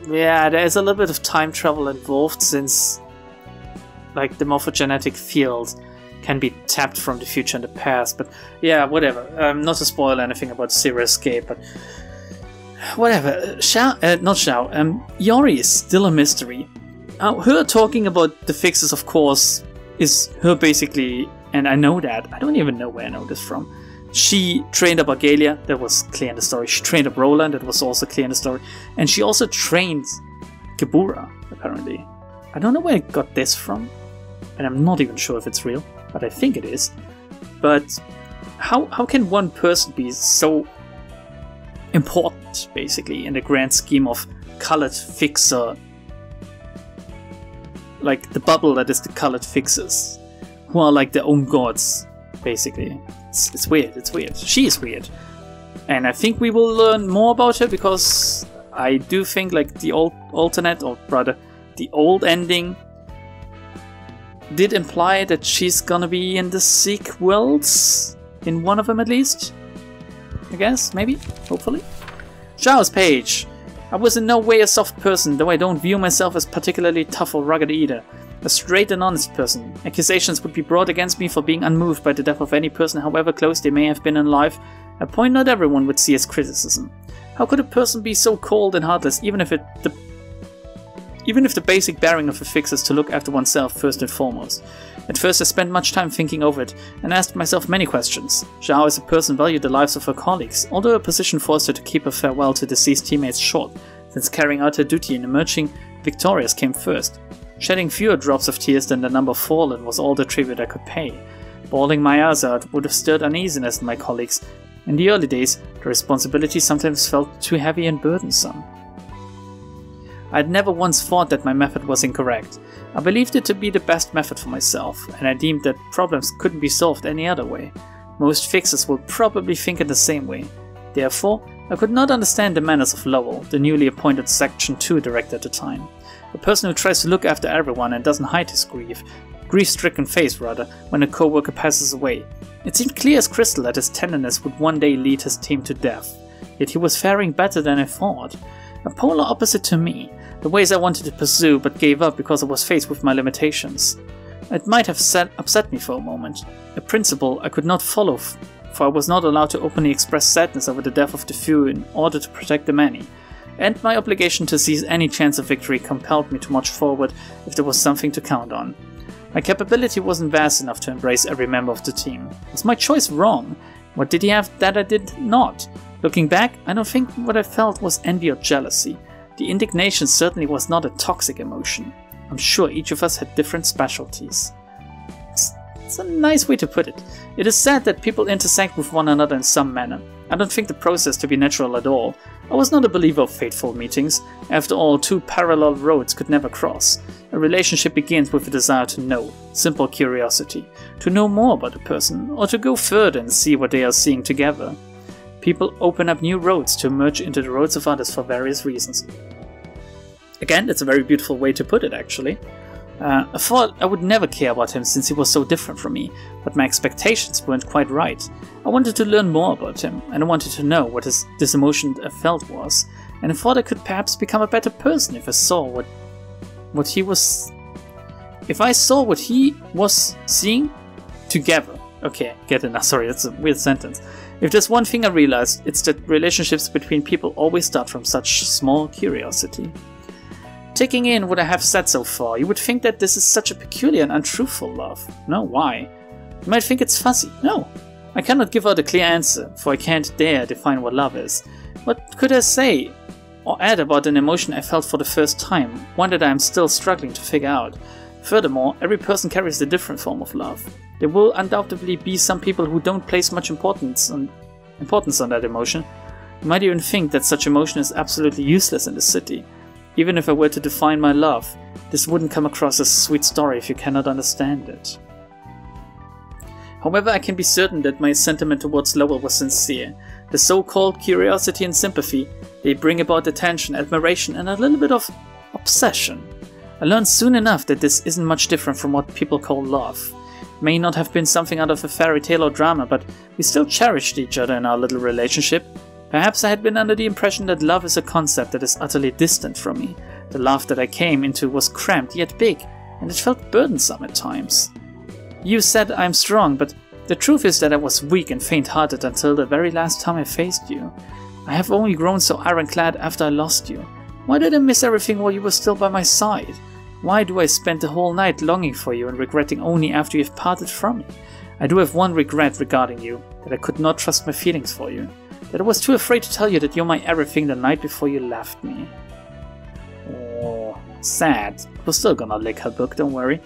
yeah, there is a little bit of time travel involved, since like the morphogenetic field can be tapped from the future and the past. But yeah, whatever. Not to spoil anything about Zero Escape, but whatever. Yori is still a mystery. Her talking about the fixes, of course, is her basically, and I know that. I don't even know where I know this from. She trained up Argalia, that was clear in the story. She trained up Roland, that was also clear in the story. And she also trained Gebura, apparently. I don't know where I got this from, and I'm not even sure if it's real, but I think it is. But how can one person be so important, basically, in the grand scheme of colored fixer? Like the bubble that is the colored fixers, who are like their own gods, basically. It's weird, it's weird. She is weird. And I think we will learn more about her, because I do think like the alternate, or rather the old ending, did imply that she's gonna be in the sequels, in one of them at least. I guess, maybe, hopefully. Zhao's page. I was in no way a soft person, though I don't view myself as particularly tough or rugged either. A straight and honest person. Accusations would be brought against me for being unmoved by the death of any person, however close they may have been in life, a point not everyone would see as criticism. How could a person be so cold and heartless, even if the basic bearing of a fix is to look after oneself first and foremost? At first I spent much time thinking over it, and asked myself many questions. Zhao as a person valued the lives of her colleagues, although her position forced her to keep her farewell to deceased teammates short, since carrying out her duty and emerging victorious came first. Shedding fewer drops of tears than the number fallen was all the tribute I could pay. Bawling my eyes out would have stirred uneasiness in my colleagues. In the early days, the responsibility sometimes felt too heavy and burdensome. I had never once thought that my method was incorrect. I believed it to be the best method for myself, and I deemed that problems couldn't be solved any other way. Most fixers will probably think in the same way. Therefore, I could not understand the manners of Lowell, the newly appointed Section 2 director at the time. A person who tries to look after everyone and doesn't hide his grief-stricken face rather, when a co-worker passes away. It seemed clear as crystal that his tenderness would one day lead his team to death. Yet he was faring better than I thought. A polar opposite to me, the ways I wanted to pursue but gave up because I was faced with my limitations. It might have upset me for a moment. A principle I could not follow, for I was not allowed to openly express sadness over the death of the few in order to protect the many. And my obligation to seize any chance of victory compelled me to march forward if there was something to count on. My capability wasn't vast enough to embrace every member of the team. Was my choice wrong? What did he have that I did not? Looking back, I don't think what I felt was envy or jealousy. The indignation certainly was not a toxic emotion. I'm sure each of us had different specialties. It's a nice way to put it. It is said that people intersect with one another in some manner. I don't think the process to be natural at all. I was not a believer of fateful meetings. After all, two parallel roads could never cross. A relationship begins with a desire to know, simple curiosity, to know more about a person, or to go further and see what they are seeing together. People open up new roads to merge into the roads of others for various reasons. Again, that's a very beautiful way to put it, actually. I thought I would never care about him since he was so different from me, but my expectations weren't quite right. I wanted to learn more about him, and I wanted to know what this emotion I felt was. and I thought I could perhaps become a better person if I saw what he was seeing together. Okay, get it now. Sorry, that's a weird sentence. If there's one thing I realized, it's that relationships between people always start from such small curiosity. Taking in what I have said so far, you would think that this is such a peculiar and untruthful love. No, why? You might think it's fuzzy. No, I cannot give out a clear answer, for I can't dare define what love is. What could I say or add about an emotion I felt for the first time, one that I am still struggling to figure out? Furthermore, every person carries a different form of love. There will undoubtedly be some people who don't place much importance on that emotion. You might even think that such emotion is absolutely useless in the city. Even if I were to define my love, this wouldn't come across as a sweet story if you cannot understand it. However, I can be certain that my sentiment towards Lowell was sincere. The so-called curiosity and sympathy, they bring about attention, admiration, and a little bit of obsession. I learned soon enough that this isn't much different from what people call love. It may not have been something out of a fairy tale or drama, but we still cherished each other in our little relationship. Perhaps I had been under the impression that love is a concept that is utterly distant from me. The love that I came into was cramped yet big, and it felt burdensome at times. You said I'm strong, but the truth is that I was weak and faint-hearted until the very last time I faced you. I have only grown so ironclad after I lost you. Why did I miss everything while you were still by my side? Why do I spend the whole night longing for you and regretting only after you have parted from me? I do have one regret regarding you, that I could not trust my feelings for you. That I was too afraid to tell you that you're my everything the night before you left me. Oh, sad. We're still gonna lick her book, don't worry.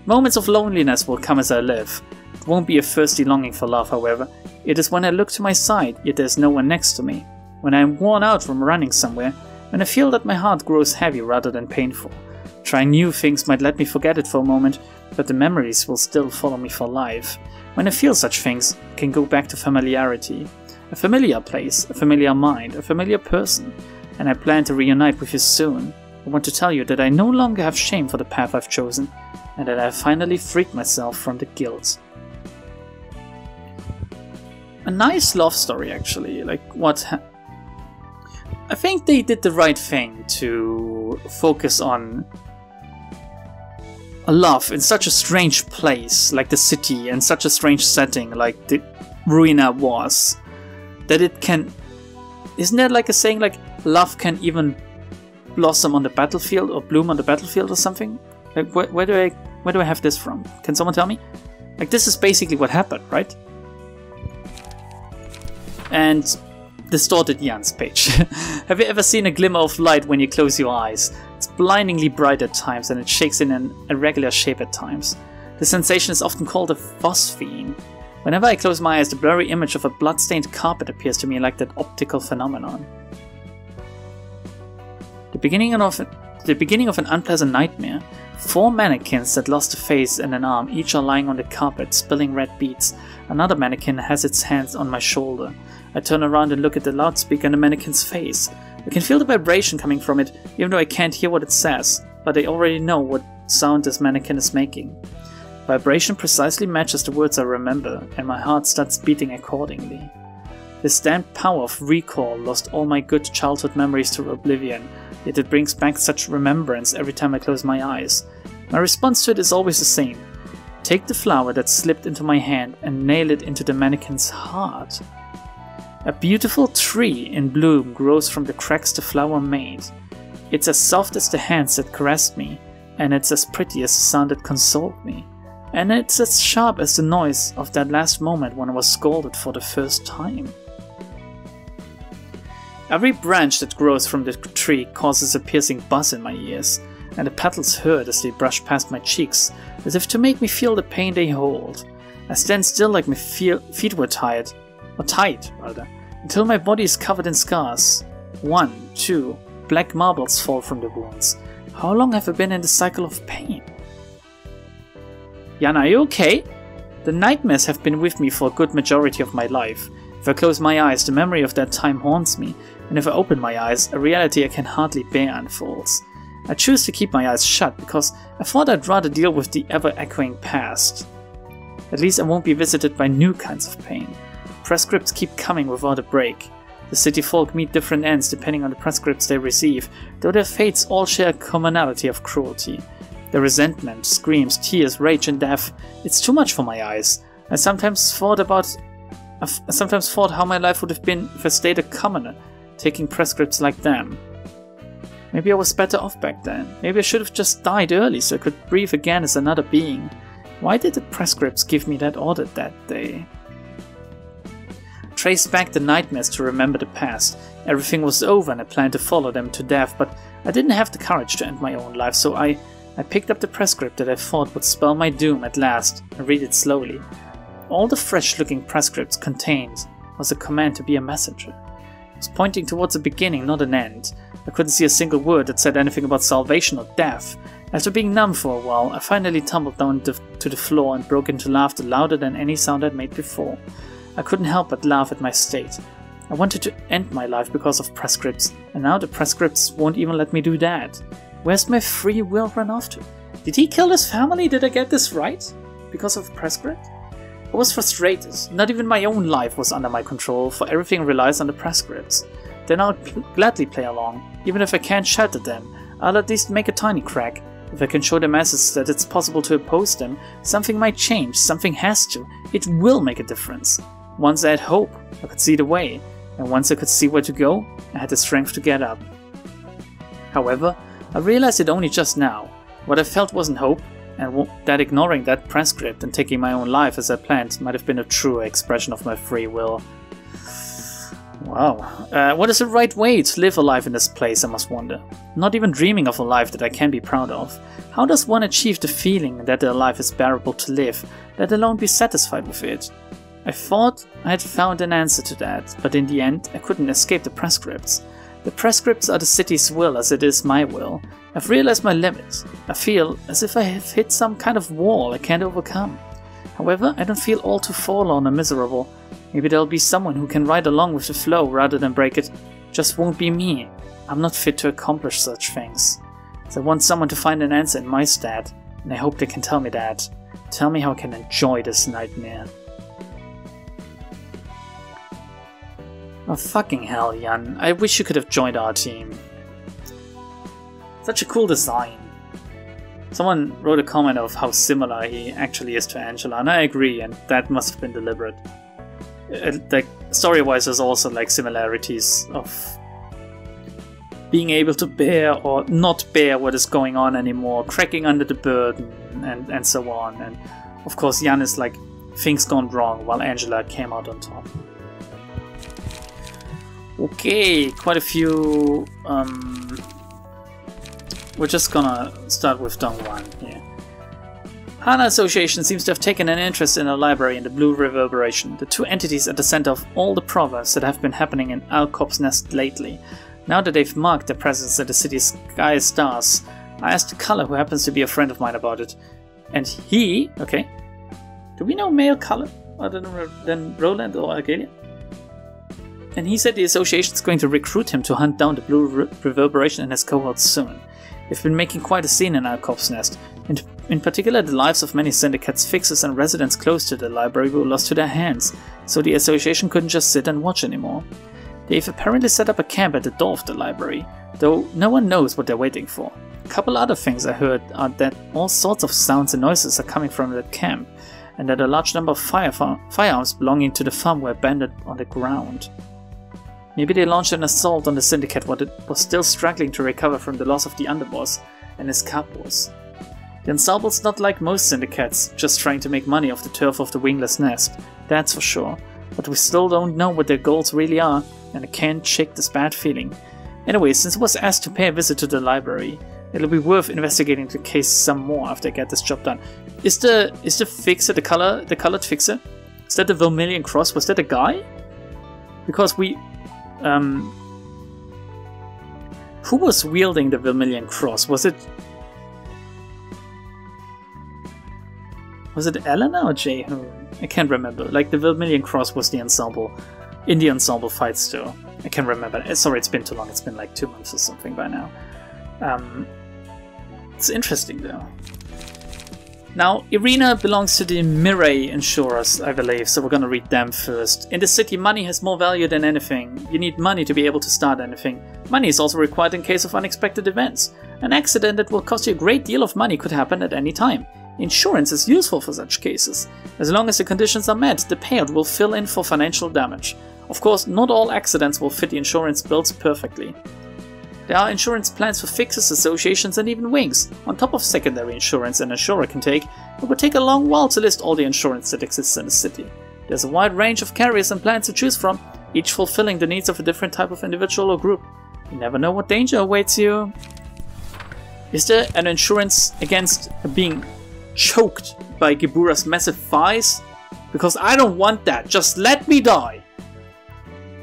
Moments of loneliness will come as I live. It won't be a thirsty longing for love, however. It is when I look to my side, yet there's no one next to me. When I am worn out from running somewhere. When I feel that my heart grows heavy rather than painful. Trying new things might let me forget it for a moment, but the memories will still follow me for life. When I feel such things, I can go back to familiarity. A familiar place, a familiar mind, a familiar person. And I plan to reunite with you soon. I want to tell you that I no longer have shame for the path I've chosen, and that I have finally freed myself from the guilt. A nice love story, actually. I think they did the right thing to focus on a love in such a strange place, like the city, and such a strange setting, like the Ruina was. That it can... Isn't that like a saying, like, love can even blossom on the battlefield, or bloom on the battlefield or something? Like, where do I have this from? Can someone tell me? Like, this is basically what happened, right? And distorted Jan's page. Have you ever seen a glimmer of light when you close your eyes? It's blindingly bright at times, and it shakes in an irregular shape at times. The sensation is often called a phosphene. Whenever I close my eyes, the blurry image of a blood-stained carpet appears to me like that optical phenomenon. The beginning of an unpleasant nightmare. 4 mannequins that lost a face and an arm, each are lying on the carpet, spilling red beads. Another mannequin has its hands on my shoulder. I turn around and look at the loudspeaker in the mannequin's face. I can feel the vibration coming from it, even though I can't hear what it says, but I already know what sound this mannequin is making. Vibration precisely matches the words I remember, and my heart starts beating accordingly. This damned power of recall lost all my good childhood memories to oblivion, yet it brings back such remembrance every time I close my eyes. My response to it is always the same. Take the flower that slipped into my hand and nail it into the mannequin's heart. A beautiful tree in bloom grows from the cracks the flower made. It's as soft as the hands that caressed me, and it's as pretty as the sound that consoled me. And it's as sharp as the noise of that last moment when I was scolded for the first time. Every branch that grows from the tree causes a piercing buzz in my ears, and the petals hurt as they brush past my cheeks, as if to make me feel the pain they hold. I stand still like my feet were tied, until my body is covered in scars. 1, 2, black marbles fall from the wounds. How long have I been in the cycle of pain? Jan, are you okay? The nightmares have been with me for a good majority of my life. If I close my eyes, the memory of that time haunts me, and if I open my eyes, a reality I can hardly bear unfolds. I choose to keep my eyes shut because I thought I'd rather deal with the ever-echoing past. At least I won't be visited by new kinds of pain. Prescripts keep coming without a break. The city folk meet different ends depending on the prescripts they receive, though their fates all share a commonality of cruelty. Their resentment, screams, tears, rage and death, it's too much for my eyes. I sometimes thought how my life would have been if I stayed a commoner, taking prescripts like them. Maybe I was better off back then. Maybe I should have just died early so I could breathe again as another being. Why did the prescripts give me that order that day? Trace back the nightmares to remember the past. Everything was over and I planned to follow them to death, but I didn't have the courage to end my own life, so I picked up the prescript that I thought would spell my doom at last and read it slowly. All the fresh-looking prescripts contained was a command to be a messenger. It was pointing towards a beginning, not an end. I couldn't see a single word that said anything about salvation or death. After being numb for a while, I finally tumbled down to the floor and broke into laughter louder than any sound I'd made before. I couldn't help but laugh at my state. I wanted to end my life because of prescripts, and now the prescripts won't even let me do that. Where's my free will run off to? Did he kill his family? Did I get this right? Because of prescript? I was frustrated. Not even my own life was under my control, for everything relies on the prescripts. Then I'll gladly play along. Even if I can't shelter them, I'll at least make a tiny crack. If I can show the masses that it's possible to oppose them, something might change, something has to. It will make a difference. Once I had hope, I could see the way, and once I could see where to go, I had the strength to get up. However, I realized it only just now. What I felt wasn't hope, and that ignoring that prescript and taking my own life as I planned might have been a truer expression of my free will. Wow. What is the right way to live a life in this place, I must wonder? Not even dreaming of a life that I can be proud of. How does one achieve the feeling that their life is bearable to live, let alone be satisfied with it? I thought I had found an answer to that, but in the end I couldn't escape the prescripts. The prescripts are the city's will as it is my will. I've realized my limits. I feel as if I have hit some kind of wall I can't overcome. However, I don't feel all too forlorn or miserable. Maybe there'll be someone who can ride along with the flow rather than break it. Just won't be me. I'm not fit to accomplish such things. So I want someone to find an answer in my stead, and I hope they can tell me that. Tell me how I can enjoy this nightmare. Oh fucking hell, Jan. I wish you could have joined our team. Such a cool design. Someone wrote a comment of how similar he actually is to Angela, and I agree, and that must have been deliberate. Like, story-wise, there's also like similarities of being able to bear or not bear what is going on anymore, cracking under the burden, and so on. And of course, Jan is like things gone wrong, while Angela came out on top. Okay, quite a few. We're just gonna start with Dongwan here. Hana Association seems to have taken an interest in a library in the Blue Reverberation, the two entities at the center of all the problems that have been happening in Alcop's Nest lately. Now that they've marked their presence in the city's sky stars, I asked Color, who happens to be a friend of mine, about it. And he... okay. Do we know male Color other than Roland or Argelia? And he said the association is going to recruit him to hunt down the Blue Reverberation and his cohorts soon. They've been making quite a scene in Alcop's Nest. In particular, the lives of many syndicates, fixers and residents close to the library were lost to their hands, so the association couldn't just sit and watch anymore. They've apparently set up a camp at the door of the library, though no one knows what they're waiting for. A couple other things I heard are that all sorts of sounds and noises are coming from that camp, and that a large number of firearms belonging to the farm were abandoned on the ground. Maybe they launched an assault on the syndicate while it was still struggling to recover from the loss of the underboss and his cowboys. The ensemble's not like most syndicates, just trying to make money off the turf of the wingless nest, that's for sure, but we still don't know what their goals really are, and I can't shake this bad feeling. Anyway, since I was asked to pay a visit to the library, it'll be worth investigating the case some more after I get this job done. Is the fixer, the colored fixer? Is that the Vermilion Cross? Was that a guy? Because we... who was wielding the Vermilion Cross? Was it Elena or Jaehoon? I can't remember. Like, the Vermilion Cross was the ensemble, in the ensemble fight still. I can't remember. Sorry, it's been too long. It's been like 2 months or something by now. It's interesting though. Now, Irina belongs to the Mirai insurers, I believe, so we're gonna read them first. In the city, money has more value than anything. You need money to be able to start anything. Money is also required in case of unexpected events. An accident that will cost you a great deal of money could happen at any time. Insurance is useful for such cases. As long as the conditions are met, the payout will fill in for financial damage. Of course, not all accidents will fit the insurance bills perfectly. There are insurance plans for fixes, associations and even wings. On top of secondary insurance an insurer can take, it would take a long while to list all the insurance that exists in the city. There's a wide range of carriers and plans to choose from, each fulfilling the needs of a different type of individual or group. You never know what danger awaits you. Is there an insurance against being choked by Gebura's massive thighs? Because I don't want that, just let me die!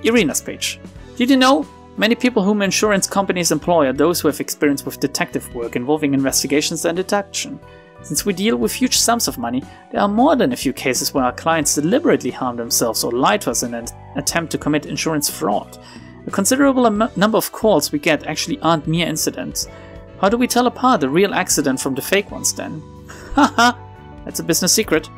Irina's page. Did you know? Many people whom insurance companies employ are those who have experience with detective work involving investigations and detection. Since we deal with huge sums of money, there are more than a few cases where our clients deliberately harm themselves or lie to us in an attempt to commit insurance fraud. A considerable number of calls we get actually aren't mere incidents. How do we tell apart the real accident from the fake ones then? Haha, that's a business secret.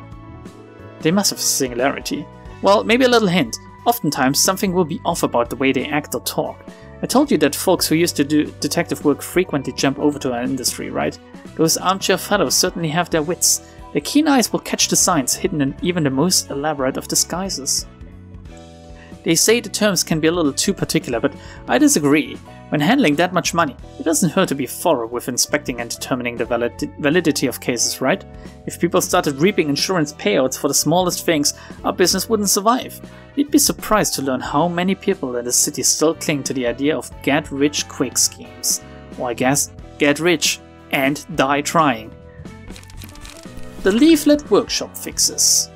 They must have a singularity. Well, maybe a little hint. Oftentimes, something will be off about the way they act or talk. I told you that folks who used to do detective work frequently jump over to our industry, right? Those armchair fellows certainly have their wits. Their keen eyes will catch the signs hidden in even the most elaborate of disguises. They say the terms can be a little too particular, but I disagree. When handling that much money, it doesn't hurt to be thorough with inspecting and determining the validity of cases, right? If people started reaping insurance payouts for the smallest things, our business wouldn't survive. You'd be surprised to learn how many people in the city still cling to the idea of get-rich-quick schemes. Or I guess, get rich and die trying. The Leaflet Workshop fixes.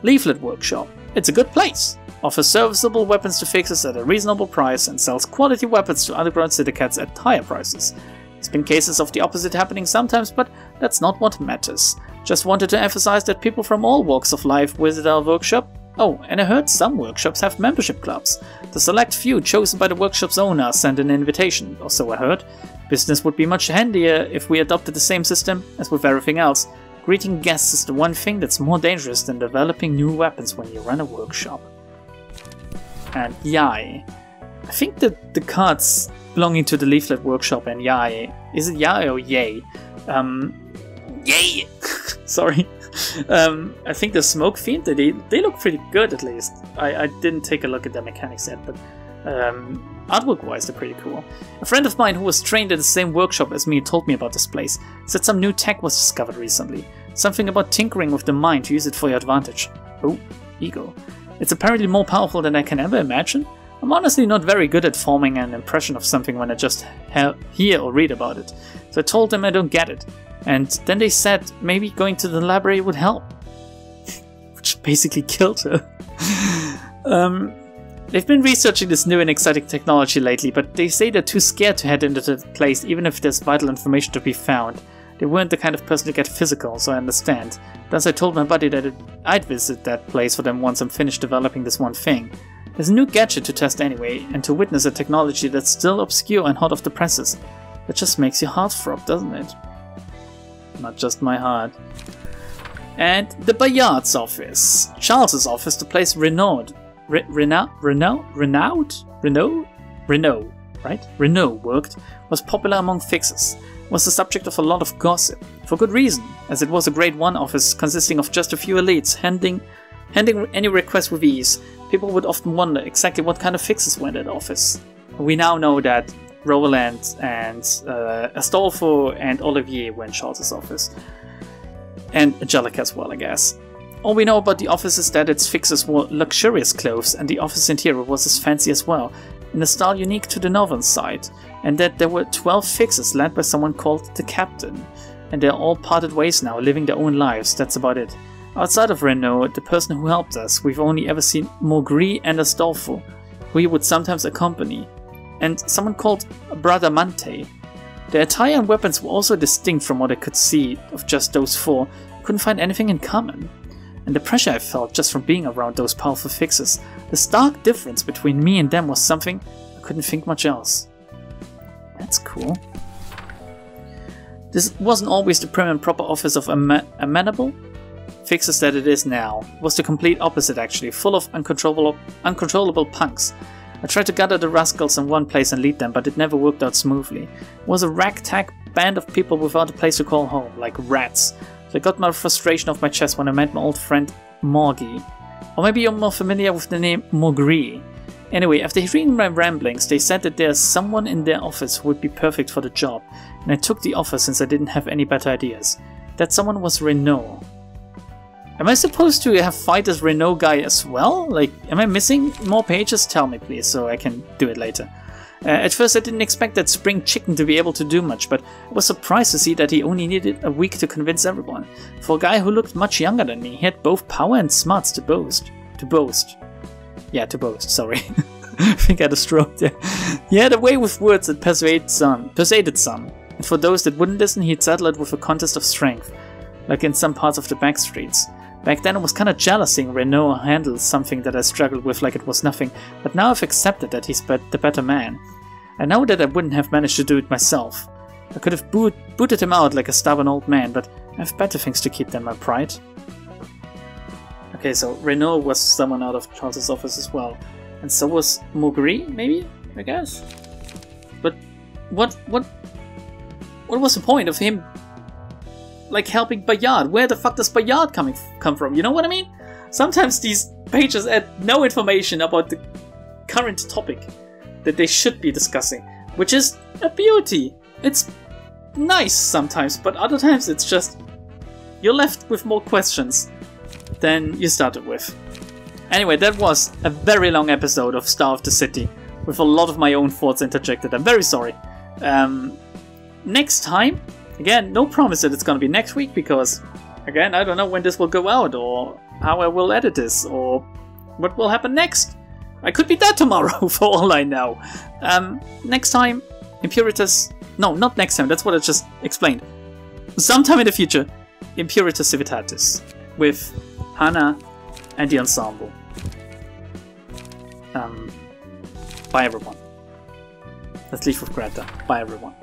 Leaflet Workshop. It's a good place. Offers serviceable weapons to fixers at a reasonable price and sells quality weapons to underground syndicates at higher prices. There's been cases of the opposite happening sometimes, but that's not what matters. Just wanted to emphasize that people from all walks of life visit our workshop. Oh, and I heard some workshops have membership clubs. The select few chosen by the workshop's owner send an invitation, or so I heard. Business would be much handier if we adopted the same system as with everything else. Greeting guests is the one thing that's more dangerous than developing new weapons when you run a workshop. And Yai. I think that the cards belonging to the Leaflet Workshop and Yai. Is it Yai or Yay? Yay! Sorry. I think the Smoke Fiend, they look pretty good at least. I didn't take a look at their mechanics yet, but artwork-wise they're pretty cool. A friend of mine who was trained at the same workshop as me told me about this place. Said some new tech was discovered recently. Something about tinkering with the mind to use it for your advantage. Oh, ego. It's apparently more powerful than I can ever imagine. I'm honestly not very good at forming an impression of something when I just hear or read about it. So I told them I don't get it. And then they said maybe going to the library would help. Which basically killed her. They've been researching this new and exciting technology lately, but they say they're too scared to head into the place even if there's vital information to be found. They weren't the kind of person to get physical, so I understand. Thus I told my buddy that I'd visit that place for them once I'm finished developing this one thing. There's a new gadget to test anyway, and to witness a technology that's still obscure and hot off the presses. That just makes your heart throb, doesn't it? Not just my heart. And the Bayard's office. Charles's office, the place Renaud worked, was popular among fixers. Was the subject of a lot of gossip. For good reason, as it was a grade 1 office consisting of just a few elites handling any request with ease. People would often wonder exactly what kind of fixers were in that office. We now know that Roland and Astolfo and Olivier were in Charles' office. And Angelica as well, I guess. All we know about the office is that its fixers wore luxurious clothes and the office interior was as fancy as well, in a style unique to the northern side, and that there were 12 fixers led by someone called the Captain. And they're all parted ways now, living their own lives, that's about it. Outside of Renaud, the person who helped us, we've only ever seen Maugry and Astolfo, who he would sometimes accompany, and someone called Bradamante. Their attire and weapons were also distinct from what I could see of just those four. I couldn't find anything in common. And the pressure I felt just from being around those powerful fixers, the stark difference between me and them was something I couldn't think much else. That's cool. This wasn't always the prim and proper office of amenable fixes that it is now. It was the complete opposite actually, full of uncontrollable punks. I tried to gather the rascals in one place and lead them, but it never worked out smoothly. It was a ragtag band of people without a place to call home, like rats. So I got my frustration off my chest when I met my old friend Morgie. Or maybe you're more familiar with the name Mogri. Anyway, after hearing my ramblings, they said that there's someone in their office who would be perfect for the job, and I took the offer since I didn't have any better ideas. That someone was Renault. Am I supposed to have fight as Renault guy as well? Like, am I missing more pages? Tell me please, so I can do it later. At first I didn't expect that spring chicken to be able to do much, but I was surprised to see that he only needed a week to convince everyone. For a guy who looked much younger than me, he had both power and smarts to boast. Yeah, to boast, sorry. I think I had a stroke there. He had a way with words that persuaded some. And for those that wouldn't listen, he'd settle it with a contest of strength, like in some parts of the back streets. Back then I was kinda jealous seeing Renault handle something that I struggled with like it was nothing, but now I've accepted that he's the better man. I know that I wouldn't have managed to do it myself. I could have booted him out like a stubborn old man, but I have better things to keep than my pride. Okay, so Renault was someone out of Charles's office as well. And so was Mogri, maybe? I guess? But what was the point of him like helping Bayard? Where the fuck does Bayard come from? You know what I mean? Sometimes these pages add no information about the current topic that they should be discussing, which is a beauty. It's nice sometimes, but other times it's just you're left with more questions than you started with. Anyway, that was a very long episode of Star of the City with a lot of my own thoughts interjected. I'm very sorry. Next time, again, no promise that it's gonna be next week because, again, I don't know when this will go out or how I will edit this or what will happen next. I could be dead tomorrow for all I know. Next time, Impuritas... No, not next time, that's what I just explained. Sometime in the future, Impuritas Civitatis with Hannah and the ensemble. Bye everyone. Let's leave with Greta. Bye everyone.